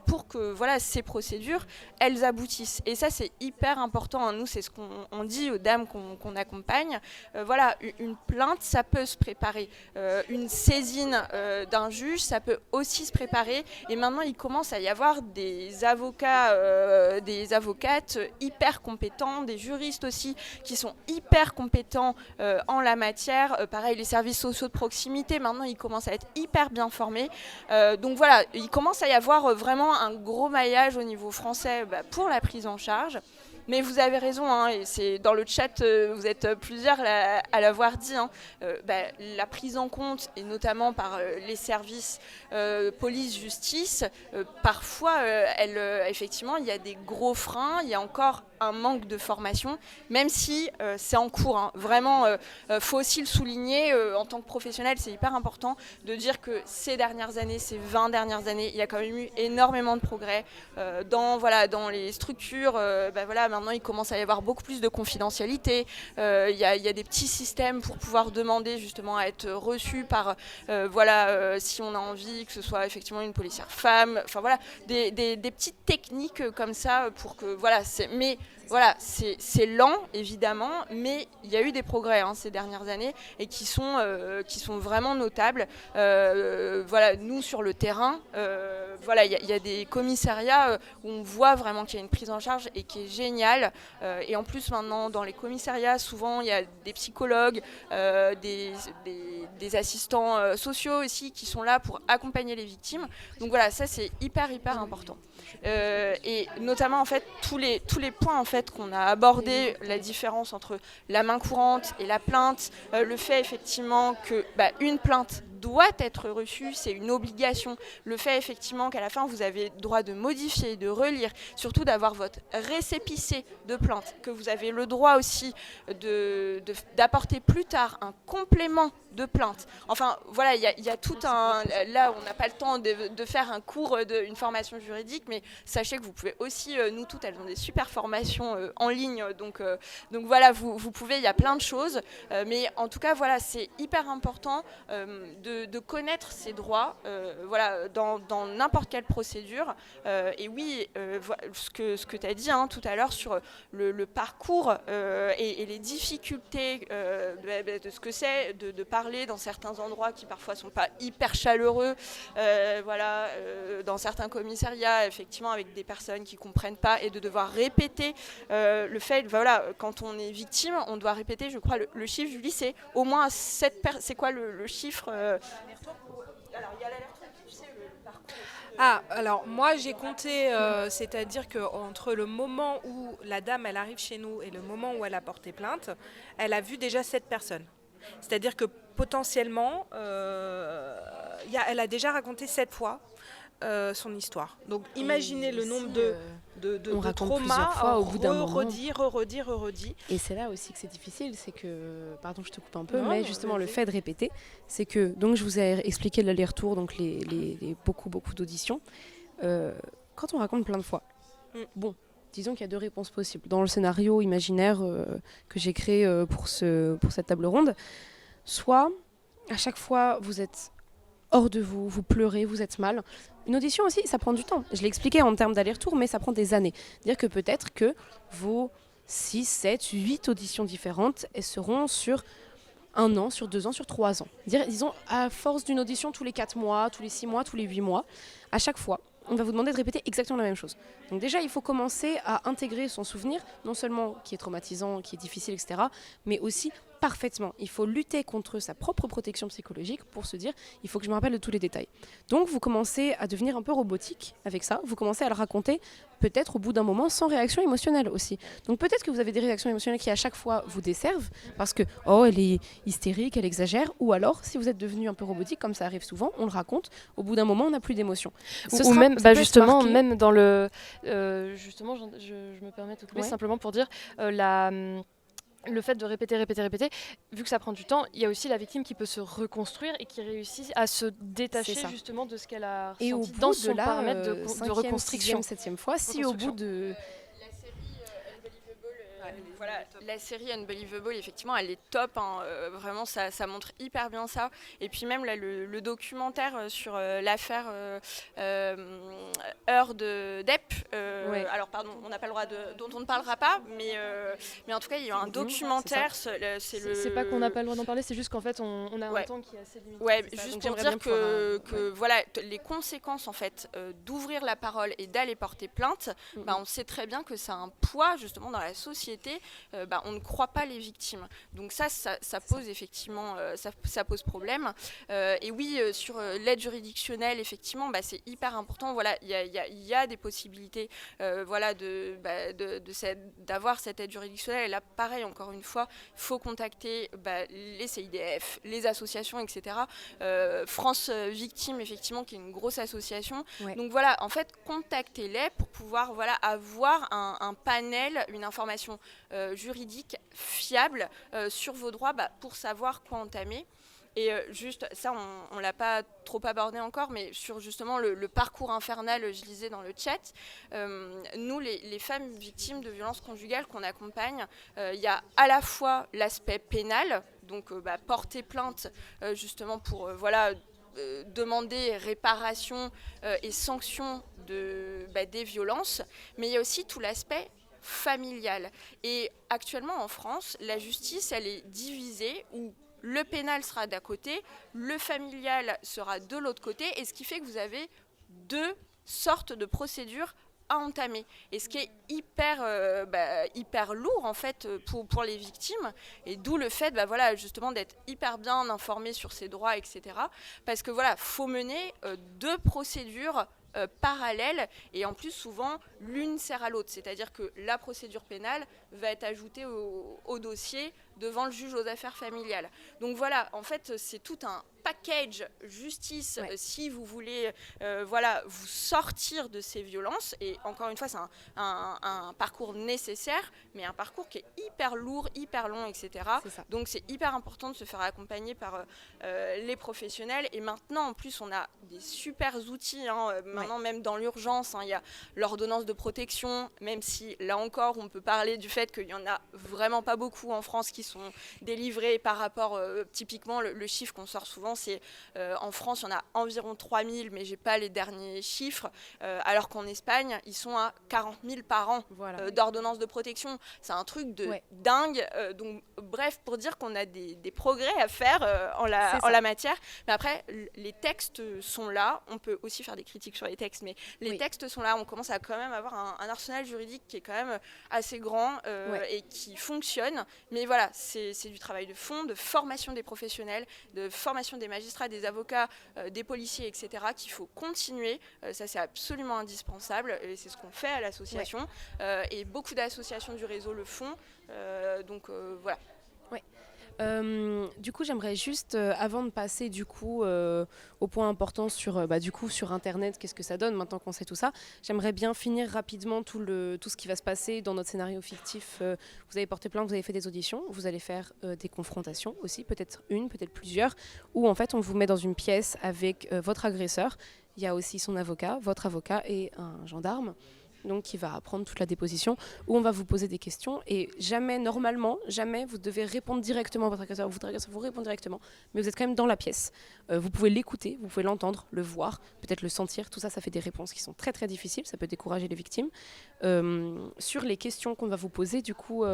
pour que voilà, ces procédures, elles aboutissent. Et ça, c'est hyper important. Nous, c'est ce qu'on dit aux dames qu'on accompagne. Voilà, une plainte, ça peut se préparer. Une saisine d'un juge, ça peut aussi se préparer. Et maintenant, il commence à y avoir des avocats, des avocates hyper compétents, des juristes aussi qui sont hyper compétents en la matière. Pareil, les services sociaux de proximité, maintenant, ils commencent à être hyper bien formés. Donc voilà, il commence à y avoir vraiment un gros maillage au niveau français pour la prise en charge. Mais vous avez raison, hein, et c'est dans le chat, vous êtes plusieurs à l'avoir dit, hein, la prise en compte, et notamment par les services police-justice, parfois, effectivement, il y a des gros freins, il y a encore un manque de formation, même si c'est en cours. Hein. Vraiment, faut aussi le souligner, en tant que professionnel, c'est hyper important de dire que ces dernières années, ces 20 dernières années, il y a quand même eu énormément de progrès dans les structures. Voilà, maintenant, il commence à y avoir beaucoup plus de confidentialité. Il y a des petits systèmes pour pouvoir demander justement à être reçu par, si on a envie que ce soit effectivement une policière femme. Enfin voilà, des petites techniques comme ça pour que voilà. Mais voilà, c'est lent évidemment, mais il y a eu des progrès ces dernières années et qui sont vraiment notables. Voilà, nous sur le terrain, voilà, il y a des commissariats où on voit vraiment qu'il y a une prise en charge et qui est géniale. Et en plus maintenant dans les commissariats, souvent il y a des psychologues, des assistants sociaux aussi qui sont là pour accompagner les victimes. Donc voilà, ça c'est hyper important. Et notamment en fait tous les points en fait qu'on a abordé, la différence entre la main courante et la plainte, le fait effectivement que une plainte doit être reçue, c'est une obligation. Le fait effectivement qu'à la fin vous avez le droit de modifier, de relire, surtout d'avoir votre récépissé de plainte, que vous avez le droit aussi d'apporter plus tard un complément de plainte. Enfin voilà, il y a tout un... Là on n'a pas le temps de faire un cours d'une formation juridique, mais sachez que vous pouvez aussi, nous toutes elles ont des super formations en ligne, donc voilà, vous pouvez, il y a plein de choses, mais en tout cas voilà, c'est hyper important de connaître ses droits voilà, dans n'importe quelle procédure. Et oui, ce que tu as dit tout à l'heure sur le parcours et les difficultés de ce que c'est de parler dans certains endroits qui parfois ne sont pas hyper chaleureux, voilà, dans certains commissariats, effectivement, avec des personnes qui ne comprennent pas, et de devoir répéter le fait, voilà, quand on est victime, on doit répéter, je crois, le chiffre, Julie, c'est au moins 7 personnes. C'est quoi le chiffre Alors, il y a l'alerte-retour, tu sais, le parcours. Alors moi j'ai compté, c'est-à-dire qu'entre le moment où la dame elle arrive chez nous et le moment où elle a porté plainte, elle a vu déjà 7 personnes. C'est-à-dire que potentiellement, elle a déjà raconté 7 fois son histoire. Donc imaginez le nombre de on raconte traumas, plusieurs fois au bout d'un moment. redit. Et c'est là aussi que c'est difficile, c'est que, pardon je te coupe un peu, Non, mais non, justement le vas-y. fait de répéter, c'est que, donc je vous ai expliqué l'aller-retour, donc les beaucoup d'auditions, quand on raconte plein de fois, bon, disons qu'il y a 2 réponses possibles. Dans le scénario imaginaire que j'ai créé pour cette table ronde, soit à chaque fois vous êtes hors de vous, vous pleurez, vous êtes mal. Une audition aussi, ça prend du temps. Je l'ai expliqué en termes d'aller-retour, mais ça prend des années. C'est-à-dire que peut-être que vos 6, 7, 8 auditions différentes, elles seront sur 1 an, sur 2 ans, sur 3 ans. Disons, à force d'une audition tous les 4 mois, tous les 6 mois, tous les 8 mois, à chaque fois, on va vous demander de répéter exactement la même chose. Donc déjà, il faut commencer à intégrer son souvenir, non seulement qui est traumatisant, qui est difficile, etc., mais aussi parfaitement. Il faut lutter contre sa propre protection psychologique pour se dire, il faut que je me rappelle de tous les détails. Donc vous commencez à devenir un peu robotique avec ça, vous commencez à le raconter peut-être au bout d'un moment sans réaction émotionnelle aussi. Donc peut-être que vous avez des réactions émotionnelles qui à chaque fois vous desservent parce que oh elle est hystérique, elle exagère, ou alors si vous êtes devenu un peu robotique comme ça arrive souvent, on le raconte, au bout d'un moment on n'a plus d'émotion. Ou même justement même dans le justement je me permets de te couper simplement pour dire le fait de répéter, vu que ça prend du temps, il y a aussi la victime qui peut se reconstruire et qui réussit à se détacher justement de ce qu'elle a ressenti et au bout dans de son paramètre de 5e, reconstruction. 6e, 7e fois, si au bout de... Voilà, la série Unbelievable, effectivement, elle est top. Hein, vraiment, ça montre hyper bien ça. Et puis même là, le documentaire sur l'affaire Heard Depp. Alors, pardon, on n'a pas le droit dont on ne parlera pas, mais en tout cas, il y a un documentaire. C'est pas qu'on n'a pas le droit d'en parler, c'est juste qu'en fait, on a un temps qui est assez limité. Ouais, juste pour dire que voilà, les conséquences en fait d'ouvrir la parole et d'aller porter plainte, on sait très bien que ça a un poids justement dans la société. On ne croit pas les victimes. Donc ça pose effectivement, ça pose problème. Et oui, sur l'aide juridictionnelle, effectivement, c'est hyper important. Voilà, il y a des possibilités, voilà, d'avoir cette aide juridictionnelle. Et là, pareil, encore une fois, il faut contacter les CIDF, les associations, etc. France Victimes, effectivement, qui est une grosse association. Ouais. Donc voilà, en fait, contactez-les pour pouvoir avoir un panel, une information juridique fiable sur vos droits pour savoir quoi entamer. Et juste, ça, on ne l'a pas trop abordé encore, mais sur justement le parcours infernal, je lisais dans le chat, nous, les femmes victimes de violences conjugales qu'on accompagne, il y a à la fois l'aspect pénal, donc porter plainte justement pour demander réparation et sanction des violences, mais il y a aussi tout l'aspect familial. Et actuellement en France, la justice, elle est divisée où le pénal sera d'un côté, le familial sera de l'autre côté, et ce qui fait que vous avez 2 sortes de procédures à entamer. Et ce qui est hyper lourd en fait pour les victimes, et d'où le fait justement d'être hyper bien informé sur ses droits, etc. Parce que faut mener 2 procédures parallèles, et en plus souvent l'une sert à l'autre, c'est-à-dire que la procédure pénale va être ajoutée au dossier devant le juge aux affaires familiales. Donc voilà, en fait c'est tout un package justice si vous voulez vous sortir de ces violences, et encore une fois c'est un parcours nécessaire, mais un parcours qui est hyper lourd, hyper long, etc. Donc c'est hyper important de se faire accompagner par les professionnels, et maintenant en plus on a des super outils, maintenant même dans l'urgence, il y a l'ordonnance de protection, même si là encore on peut parler du fait qu'il n'y en a vraiment pas beaucoup en France qui sont délivrés par rapport, typiquement le chiffre qu'on sort souvent, c'est en France il y en a environ 3000, mais j'ai pas les derniers chiffres, alors qu'en Espagne ils sont à 40 000 par an d'ordonnance de protection. C'est un truc de dingue, donc bref, pour dire qu'on a des progrès à faire en la matière, mais après les textes sont là, on peut aussi faire des critiques sur les textes, mais les textes sont là, on commence à quand même avoir un arsenal juridique qui est quand même assez grand et qui fonctionne, mais voilà, c'est du travail de fond, de formation des professionnels, de formation des magistrats, des avocats, des policiers, etc., qu'il faut continuer. Ça c'est absolument indispensable, et c'est ce qu'on fait à l'association, et beaucoup d'associations du réseau le font, donc voilà. Du coup, j'aimerais juste, avant de passer du coup au point important sur, du coup, sur Internet, qu'est-ce que ça donne maintenant qu'on sait tout ça, j'aimerais bien finir rapidement tout ce qui va se passer dans notre scénario fictif. Vous avez porté plainte, vous avez fait des auditions, vous allez faire des confrontations aussi, peut-être une, peut-être plusieurs, où en fait on vous met dans une pièce avec votre agresseur. Il y a aussi son avocat, votre avocat et un gendarme. Donc qui va prendre toute la déposition, où on va vous poser des questions et normalement, jamais vous devez répondre directement à votre agresseur. Votre agresseur vous répond directement, mais vous êtes quand même dans la pièce. Vous pouvez l'écouter, vous pouvez l'entendre, le voir, peut-être le sentir. Tout ça, ça fait des réponses qui sont très très difficiles, ça peut décourager les victimes. Sur les questions qu'on va vous poser, du coup,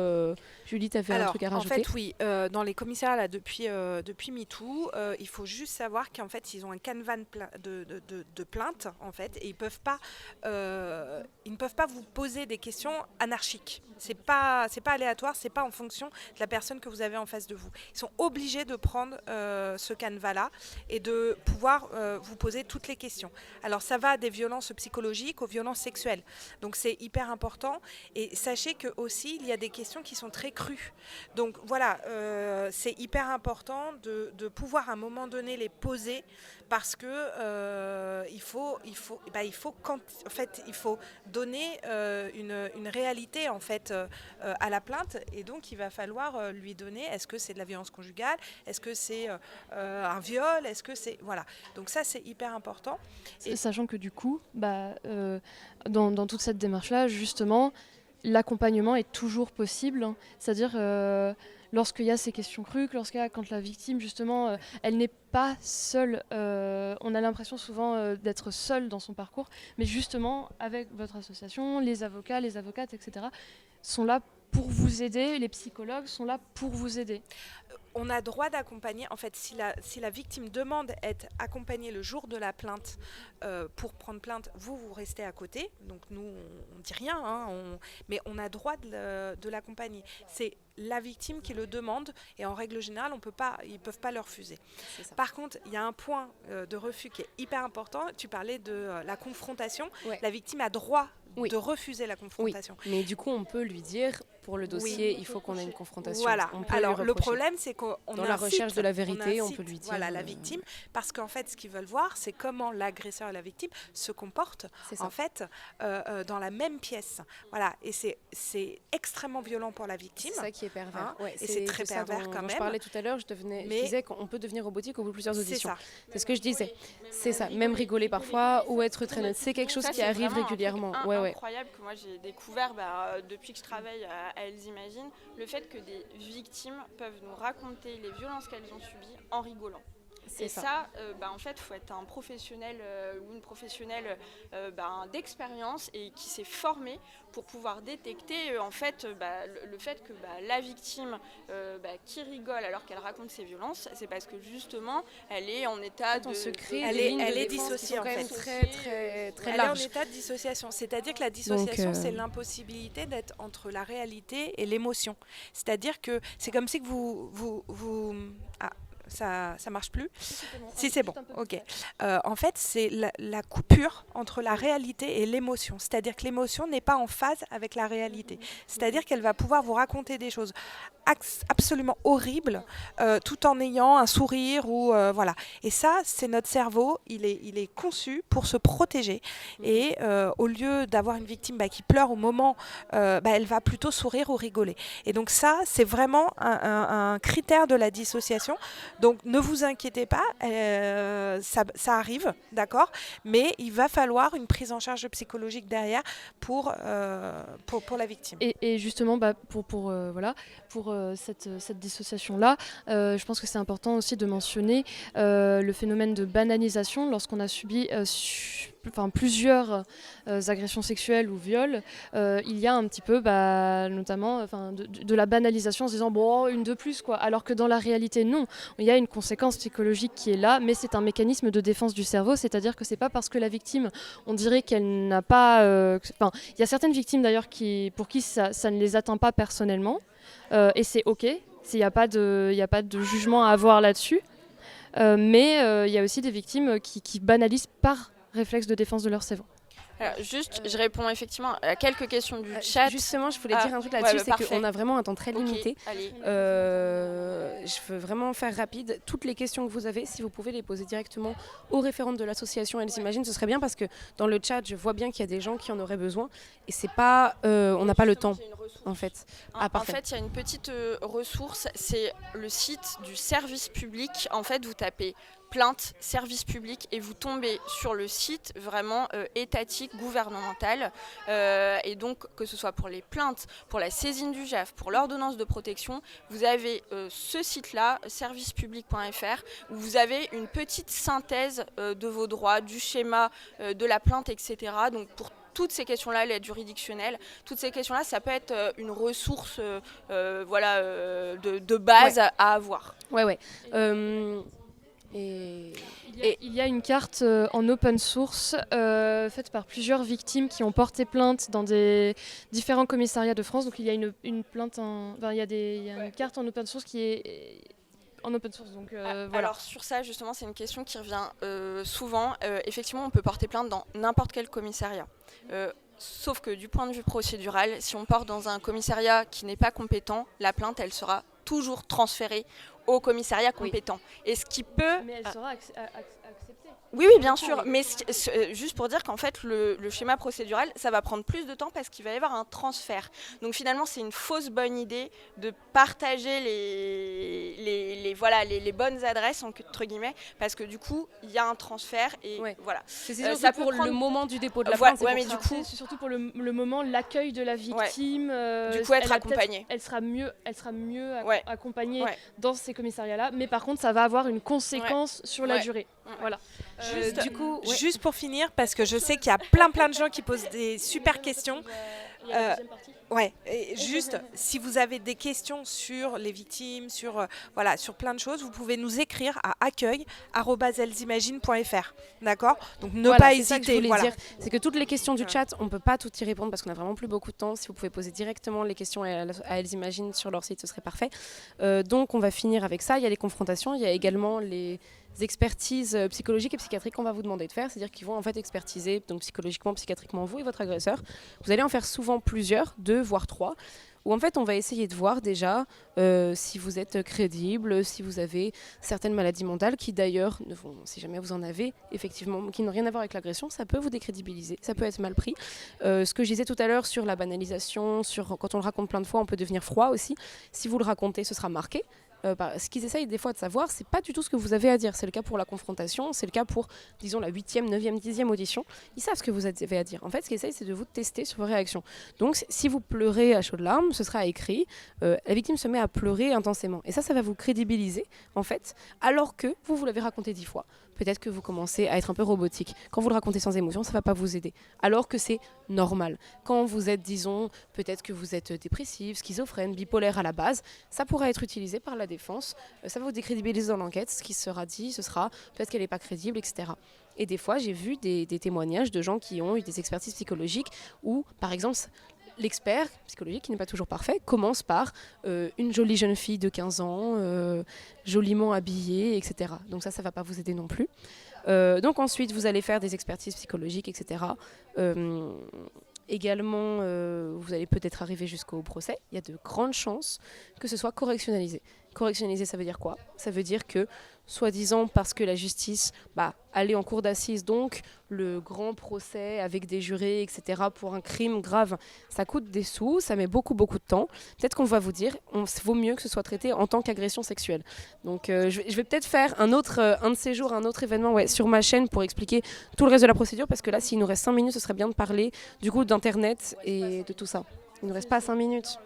Julie, tu avais un truc à rajouter? En fait, oui, dans les commissariats, là, depuis MeToo, il faut juste savoir qu'en fait, ils ont un canevas de plaintes, en fait, et ils ne peuvent pas vous poser des questions anarchiques. C'est pas aléatoire, c'est pas en fonction de la personne que vous avez en face de vous. Ils sont obligés de prendre ce canevas-là et de pouvoir vous poser toutes les questions. Alors, ça va des violences psychologiques aux violences sexuelles. Donc, c'est hyper important. Et sachez que aussi, il y a des questions qui sont très crues. Donc, voilà, c'est hyper important de pouvoir à un moment donné les poser parce que il faut donner une réalité en fait à la plainte, et donc il va falloir lui donner, est-ce que c'est de la violence conjugale, est-ce que c'est un viol, est-ce que c'est voilà, donc ça c'est hyper important. Et sachant que du coup dans toute cette démarche là justement l'accompagnement est toujours possible, hein. C'est-à-dire lorsqu'il y a ces questions crues, quand la victime justement elle n'est pas seule, on a l'impression souvent d'être seule dans son parcours, mais justement avec votre association, les avocats, les avocates, etc. sont là pour vous aider, les psychologues sont là pour vous aider. On a droit d'accompagner, en fait, si la victime demande d'être accompagnée le jour de la plainte pour prendre plainte, vous restez à côté. Donc nous, on ne dit rien, hein, mais on a droit de l'accompagner. C'est la victime qui le demande et en règle générale, ils ne peuvent pas le refuser. Par contre, il y a un point de refus qui est hyper important. Tu parlais de la confrontation. Ouais. La victime a droit de refuser la confrontation. Oui, mais du coup, on peut lui dire, pour le dossier, il faut qu'on ait une confrontation. Voilà. Alors, le problème, c'est qu'on dans la recherche de la vérité, on peut lui dire... Voilà, la victime, parce qu'en fait, ce qu'ils veulent voir, c'est comment l'agresseur et la victime se comportent, en fait, dans la même pièce. Voilà, et c'est extrêmement violent pour la victime. C'est ça qui est pervers. Hein, et c'est très pervers quand même. Je parlais tout à l'heure, je disais qu'on peut devenir robotique au bout de plusieurs auditions. C'est ce que je disais. C'est ça, même rigoler parfois ou être très net. C'est quelque chose qui arrive régulièrement. Incroyable que moi j'ai découvert depuis que je travaille à Elles Imaginent, le fait que des victimes peuvent nous raconter les violences qu'elles ont subies en rigolant. Et ça, en fait, il faut être un professionnel ou une professionnelle d'expérience et qui s'est formé pour pouvoir détecter en fait, le fait que la victime qui rigole alors qu'elle raconte ses violences, c'est parce que justement, elle est en état de secret. Elle est dissociée en fait. Très large. Elle est en état de dissociation. C'est-à-dire que la dissociation, c'est l'impossibilité d'être entre la réalité et l'émotion. C'est-à-dire que c'est comme si que ça marche plus. Si c'est bon, ok. En fait, c'est la coupure entre la réalité et l'émotion. C'est-à-dire que l'émotion n'est pas en phase avec la réalité. C'est-à-dire qu'elle va pouvoir vous raconter des choses absolument horribles tout en ayant un sourire ou voilà. Et ça, c'est notre cerveau. Il est conçu pour se protéger. Et au lieu d'avoir une victime qui pleure au moment, elle va plutôt sourire ou rigoler. Et donc ça, c'est vraiment un critère de la dissociation. Donc ne vous inquiétez pas, ça arrive, d'accord, mais il va falloir une prise en charge psychologique derrière pour la victime. Et justement, pour cette dissociation-là, je pense que c'est important aussi de mentionner le phénomène de banalisation lorsqu'on a subi plusieurs agressions sexuelles ou viols. Il y a un petit peu, notamment, de la banalisation en se disant bon, une de plus, quoi. Alors que dans la réalité, non. Il y a une conséquence psychologique qui est là, mais c'est un mécanisme de défense du cerveau, c'est-à-dire que c'est pas parce que la victime, on dirait qu'elle n'a pas... il y a certaines victimes d'ailleurs pour qui ça ne les atteint pas personnellement, et c'est ok, il n'y a pas de jugement à avoir là-dessus, mais il y a aussi des victimes qui banalisent par réflexe de défense de leur cerveau. Alors, juste, je réponds effectivement à quelques questions du chat. Justement, je voulais dire un truc là-dessus, c'est parfait. qu'on a vraiment un temps très Ok, limité. allez. Je veux vraiment faire rapide. Toutes les questions que vous avez, si vous pouvez les poser directement aux référentes de l'association, elles imaginent, ce serait bien parce que dans le chat, je vois bien qu'il y a des gens qui en auraient besoin et c'est pas, on n'a pas le temps en fait. En fait, il y a une petite ressource, c'est le site du service public. En fait, vous tapez plainte service public et vous tombez sur le site vraiment étatique, gouvernemental. Et donc, que ce soit pour les plaintes, pour la saisine du JAF, pour l'ordonnance de protection, vous avez ce site-là, servicepublic.fr, où vous avez une petite synthèse de vos droits, du schéma de la plainte, etc. Donc, pour toutes ces questions-là, l'aide juridictionnelle, toutes ces questions-là, ça peut être une ressource de base à avoir. Ouais. Il y a une carte en open source faite par plusieurs victimes qui ont porté plainte dans des différents commissariats de France. Donc il y a une plainte, il y a une carte en open source qui est en open source. Donc, voilà. Alors sur ça, justement, c'est une question qui revient souvent. Effectivement, on peut porter plainte dans n'importe quel commissariat. Sauf que du point de vue procédural, si on porte dans un commissariat qui n'est pas compétent, la plainte, elle sera toujours transférée au commissariat compétent. Et ce qui peut... Mais elle sera acceptée. Oui, bien sûr, mais juste pour dire qu'en fait, le schéma procédural, ça va prendre plus de temps parce qu'il va y avoir un transfert. Donc finalement, c'est une fausse bonne idée de partager les bonnes adresses, entre guillemets, parce que du coup, il y a un transfert et voilà. C'est ça pour le moment du dépôt de la plainte. Mais du coup, c'est surtout pour le moment, l'accueil de la victime. Du coup, être accompagnée. Elle sera mieux accompagnée dans ces commissariats-là, mais par contre, ça va avoir une conséquence sur la durée. Voilà. Juste pour finir, parce que je sais qu'il y a plein de gens qui posent des super questions. Juste, si vous avez des questions sur les victimes, sur plein de choses, vous pouvez nous écrire à accueil@elzimagine.fr. D'accord ? Donc ne pas hésiter. C'est que toutes les questions du chat, on ne peut pas toutes y répondre parce qu'on n'a vraiment plus beaucoup de temps. Si vous pouvez poser directement les questions à Elles Imaginent sur leur site, ce serait parfait. Donc on va finir avec ça. Il y a les confrontations, il y a également les expertises psychologiques et psychiatriques qu'on va vous demander de faire, c'est-à-dire qu'ils vont en fait expertiser donc psychologiquement, psychiatriquement vous et votre agresseur. Vous allez en faire souvent plusieurs, 2 voire 3, où en fait on va essayer de voir déjà si vous êtes crédible, si vous avez certaines maladies mentales qui d'ailleurs, si jamais vous en avez, effectivement, qui n'ont rien à voir avec l'agression, ça peut vous décrédibiliser, ça peut être mal pris. Ce que je disais tout à l'heure sur la banalisation, sur quand on le raconte plein de fois, on peut devenir froid aussi. Si vous le racontez, ce sera marqué. Ce qu'ils essayent des fois de savoir, c'est pas du tout ce que vous avez à dire. C'est le cas pour la confrontation, c'est le cas pour, disons, la 8e, 9e, 10e audition. Ils savent ce que vous avez à dire. En fait, ce qu'ils essayent, c'est de vous tester sur vos réactions. Donc, si vous pleurez à chaudes larmes, ce sera écrit. La victime se met à pleurer intensément. Et ça va vous crédibiliser, en fait, alors que vous l'avez raconté 10 fois. Peut-être que vous commencez à être un peu robotique. Quand vous le racontez sans émotion, ça ne va pas vous aider. Alors que c'est normal. Quand vous êtes, disons, peut-être que vous êtes dépressif, schizophrène, bipolaire à la base, ça pourra être utilisé par la défense. Ça va vous décrédibiliser dans l'enquête. Ce qui sera dit, ce sera peut-être qu'elle n'est pas crédible, etc. Et des fois, j'ai vu des témoignages de gens qui ont eu des expertises psychologiques où, par exemple, l'expert psychologique, qui n'est pas toujours parfait, commence par une jolie jeune fille de 15 ans, joliment habillée, etc. Donc ça ne va pas vous aider non plus. Donc ensuite, vous allez faire des expertises psychologiques, etc. Également, vous allez peut-être arriver jusqu'au procès. Il y a de grandes chances que ce soit correctionnalisé. Correctionnalisé, ça veut dire quoi ? Ça veut dire que, soi-disant, parce que la justice allait en cour d'assises, donc le grand procès avec des jurés, etc., pour un crime grave, ça coûte des sous, ça met beaucoup de temps. Peut-être qu'on va vous dire, vaut mieux que ce soit traité en tant qu'agression sexuelle. Donc je vais peut-être faire un de ces jours, un autre événement sur ma chaîne pour expliquer tout le reste de la procédure, parce que là, s'il nous reste 5 minutes, ce serait bien de parler du coup d'Internet et de tout ça. Il ne nous reste pas 5 minutes.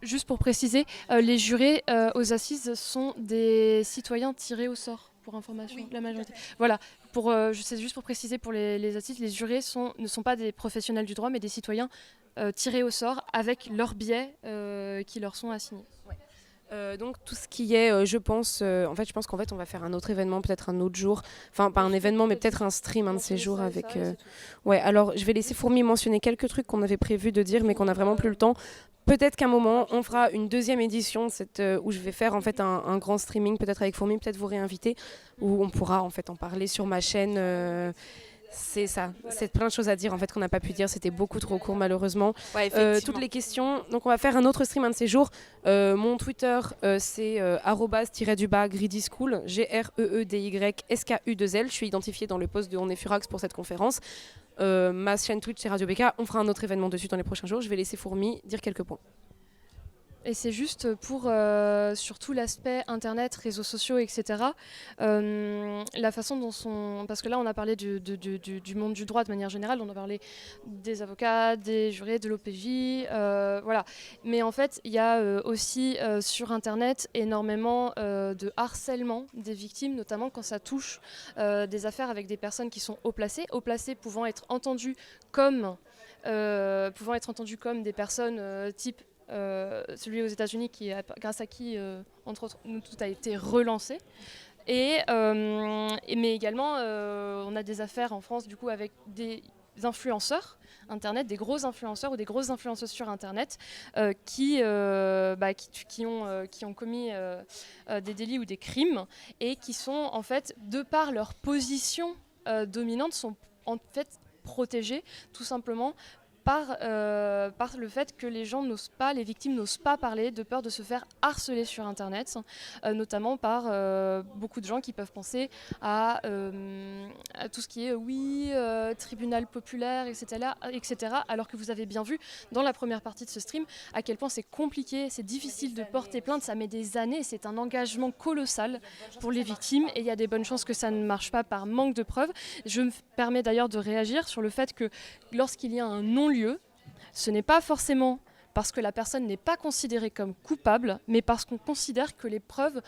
Juste pour préciser, les jurés aux assises sont des citoyens tirés au sort, pour information, la majorité. Voilà, c'est juste pour préciser pour les assises, les jurés ne sont pas des professionnels du droit, mais des citoyens tirés au sort avec leurs biais qui leur sont assignés. Donc tout ce qui est, je pense qu'en fait on va faire un autre événement, peut-être un autre jour, enfin pas un événement mais peut-être un stream un de ces jours avec... alors je vais laisser Fourmi mentionner quelques trucs qu'on avait prévu de dire mais qu'on n'a vraiment plus le temps. Peut-être qu'à un moment on fera une deuxième édition où je vais faire en fait un grand streaming, peut-être avec Fourmi, peut-être vous réinviter, où on pourra en fait en parler sur ma chaîne C'est ça, c'est plein de choses à dire en fait qu'on n'a pas pu dire, c'était beaucoup trop court malheureusement. Ouais, effectivement. Toutes les questions, donc on va faire un autre stream un de ces jours. Mon Twitter c'est @greedyschool, GREEDYSKU2L. Je suis identifiée dans le post de On est Furax pour cette conférence. Ma chaîne Twitch c'est Radio BK, on fera un autre événement dessus dans les prochains jours. Je vais laisser Fourmi dire quelques points. Et c'est juste pour surtout l'aspect internet, réseaux sociaux, etc. La façon dont parce que là on a parlé du monde du droit de manière générale, on a parlé des avocats, des jurés, de l'OPJ, voilà. Mais en fait il y a aussi sur internet énormément de harcèlement des victimes, notamment quand ça touche des affaires avec des personnes qui sont haut placées pouvant être entendues comme des personnes type celui aux États-Unis grâce à qui entre autres tout a été relancé mais également on a des affaires en France du coup avec des influenceurs internet, des gros influenceurs ou des grosses influenceuses sur internet qui ont commis des délits ou des crimes et qui sont en fait de par leur position dominante sont en fait protégés tout simplement par le fait que les victimes n'osent pas parler de peur de se faire harceler sur internet, notamment par beaucoup de gens qui peuvent penser à tout ce qui est tribunal populaire, etc., alors que vous avez bien vu dans la première partie de ce stream à quel point c'est compliqué, c'est difficile de porter plainte, ça met des années, c'est un engagement colossal pour les victimes et il y a des bonnes chances que ça ne marche pas par manque de preuves. Je me permets d'ailleurs de réagir sur le fait que lorsqu'il y a un non-lieu, ce n'est pas forcément parce que la personne n'est pas considérée comme coupable, mais parce qu'on considère que les preuves,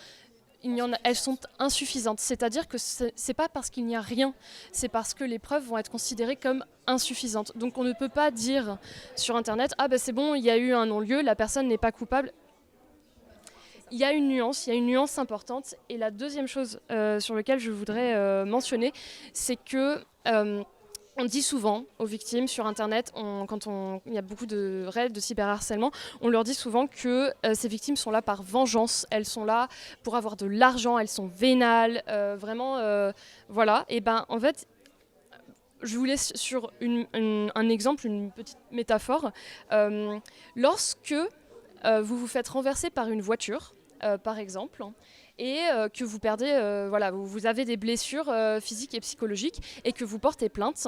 elles sont insuffisantes. C'est-à-dire que c'est pas parce qu'il n'y a rien, c'est parce que les preuves vont être considérées comme insuffisantes. Donc on ne peut pas dire sur Internet « Ah ben c'est bon, il y a eu un non-lieu, la personne n'est pas coupable ». Il y a une nuance importante. Et la deuxième chose sur laquelle je voudrais mentionner, c'est que on dit souvent aux victimes sur Internet, il y a beaucoup de raids de cyberharcèlement, on leur dit souvent que ces victimes sont là par vengeance, elles sont là pour avoir de l'argent, elles sont vénales, voilà. Et ben en fait, je vous laisse sur un exemple, une petite métaphore. Lorsque vous vous faites renverser par une voiture, par exemple, et que vous perdez, vous avez des blessures physiques et psychologiques et que vous portez plainte,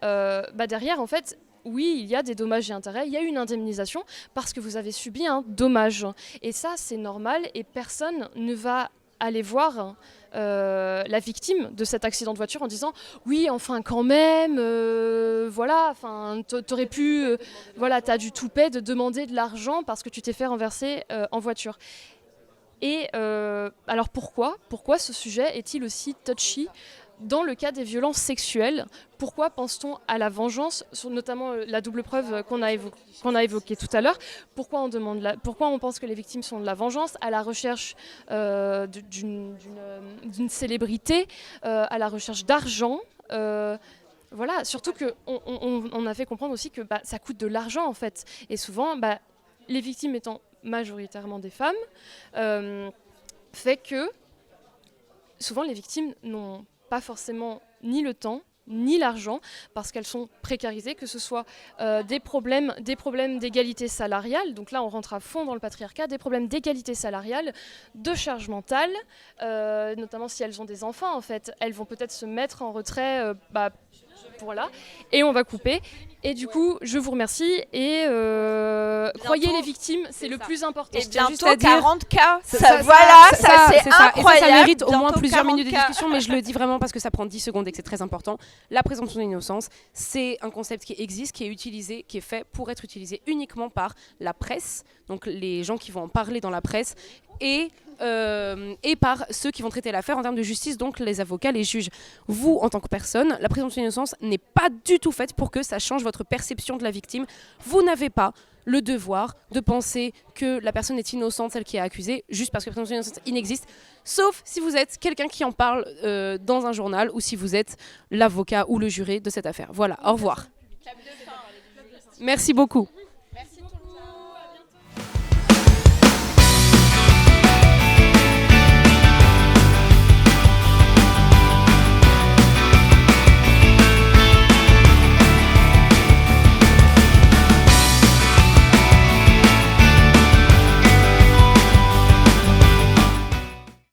derrière, en fait, oui, il y a des dommages et intérêts, il y a une indemnisation parce que vous avez subi un dommage. Et ça, c'est normal et personne ne va aller voir la victime de cet accident de voiture en disant « Oui, enfin quand même, t'aurais pu, t'as du toupet de demander de l'argent parce que tu t'es fait renverser en voiture ». Et alors pourquoi ce sujet est-il aussi touchy dans le cas des violences sexuelles? Pourquoi pense-t-on à la vengeance, sur notamment la double preuve qu'on a évoquée tout à l'heure? Pourquoi on pense que les victimes sont de la vengeance, à la recherche d'une célébrité, à la recherche d'argent voilà, surtout qu'on a fait comprendre aussi que ça coûte de l'argent en fait. Et souvent, les victimes étant majoritairement des femmes, fait que souvent les victimes n'ont pas forcément ni le temps ni l'argent parce qu'elles sont précarisées, que ce soit des problèmes d'égalité salariale, donc là on rentre à fond dans le patriarcat, des problèmes d'égalité salariale, de charge mentale, notamment si elles ont des enfants en fait, elles vont peut-être se mettre en retrait voilà, et on va couper. Et du coup, je vous remercie et croyez les victimes, c'est le plus important. Et bientôt juste à dire, 40K, c'est c'est incroyable. Et ça mérite au moins plusieurs minutes de 40K. discussion, mais je le dis vraiment parce que ça prend 10 secondes et que c'est très important. La présomption d'innocence, c'est un concept qui existe, qui est utilisé, qui est fait pour être utilisé uniquement par la presse, donc les gens qui vont en parler dans la presse, et par ceux qui vont traiter l'affaire en termes de justice, donc les avocats, les juges. Vous, en tant que personne, la présomption d'innocence n'est pas du tout faite pour que ça change votre perception de la victime. Vous n'avez pas le devoir de penser que la personne est innocente, celle qui est accusée, juste parce que la présomption d'innocence inexiste, sauf si vous êtes quelqu'un qui en parle dans un journal ou si vous êtes l'avocat ou le juré de cette affaire. Voilà, au revoir. Merci beaucoup.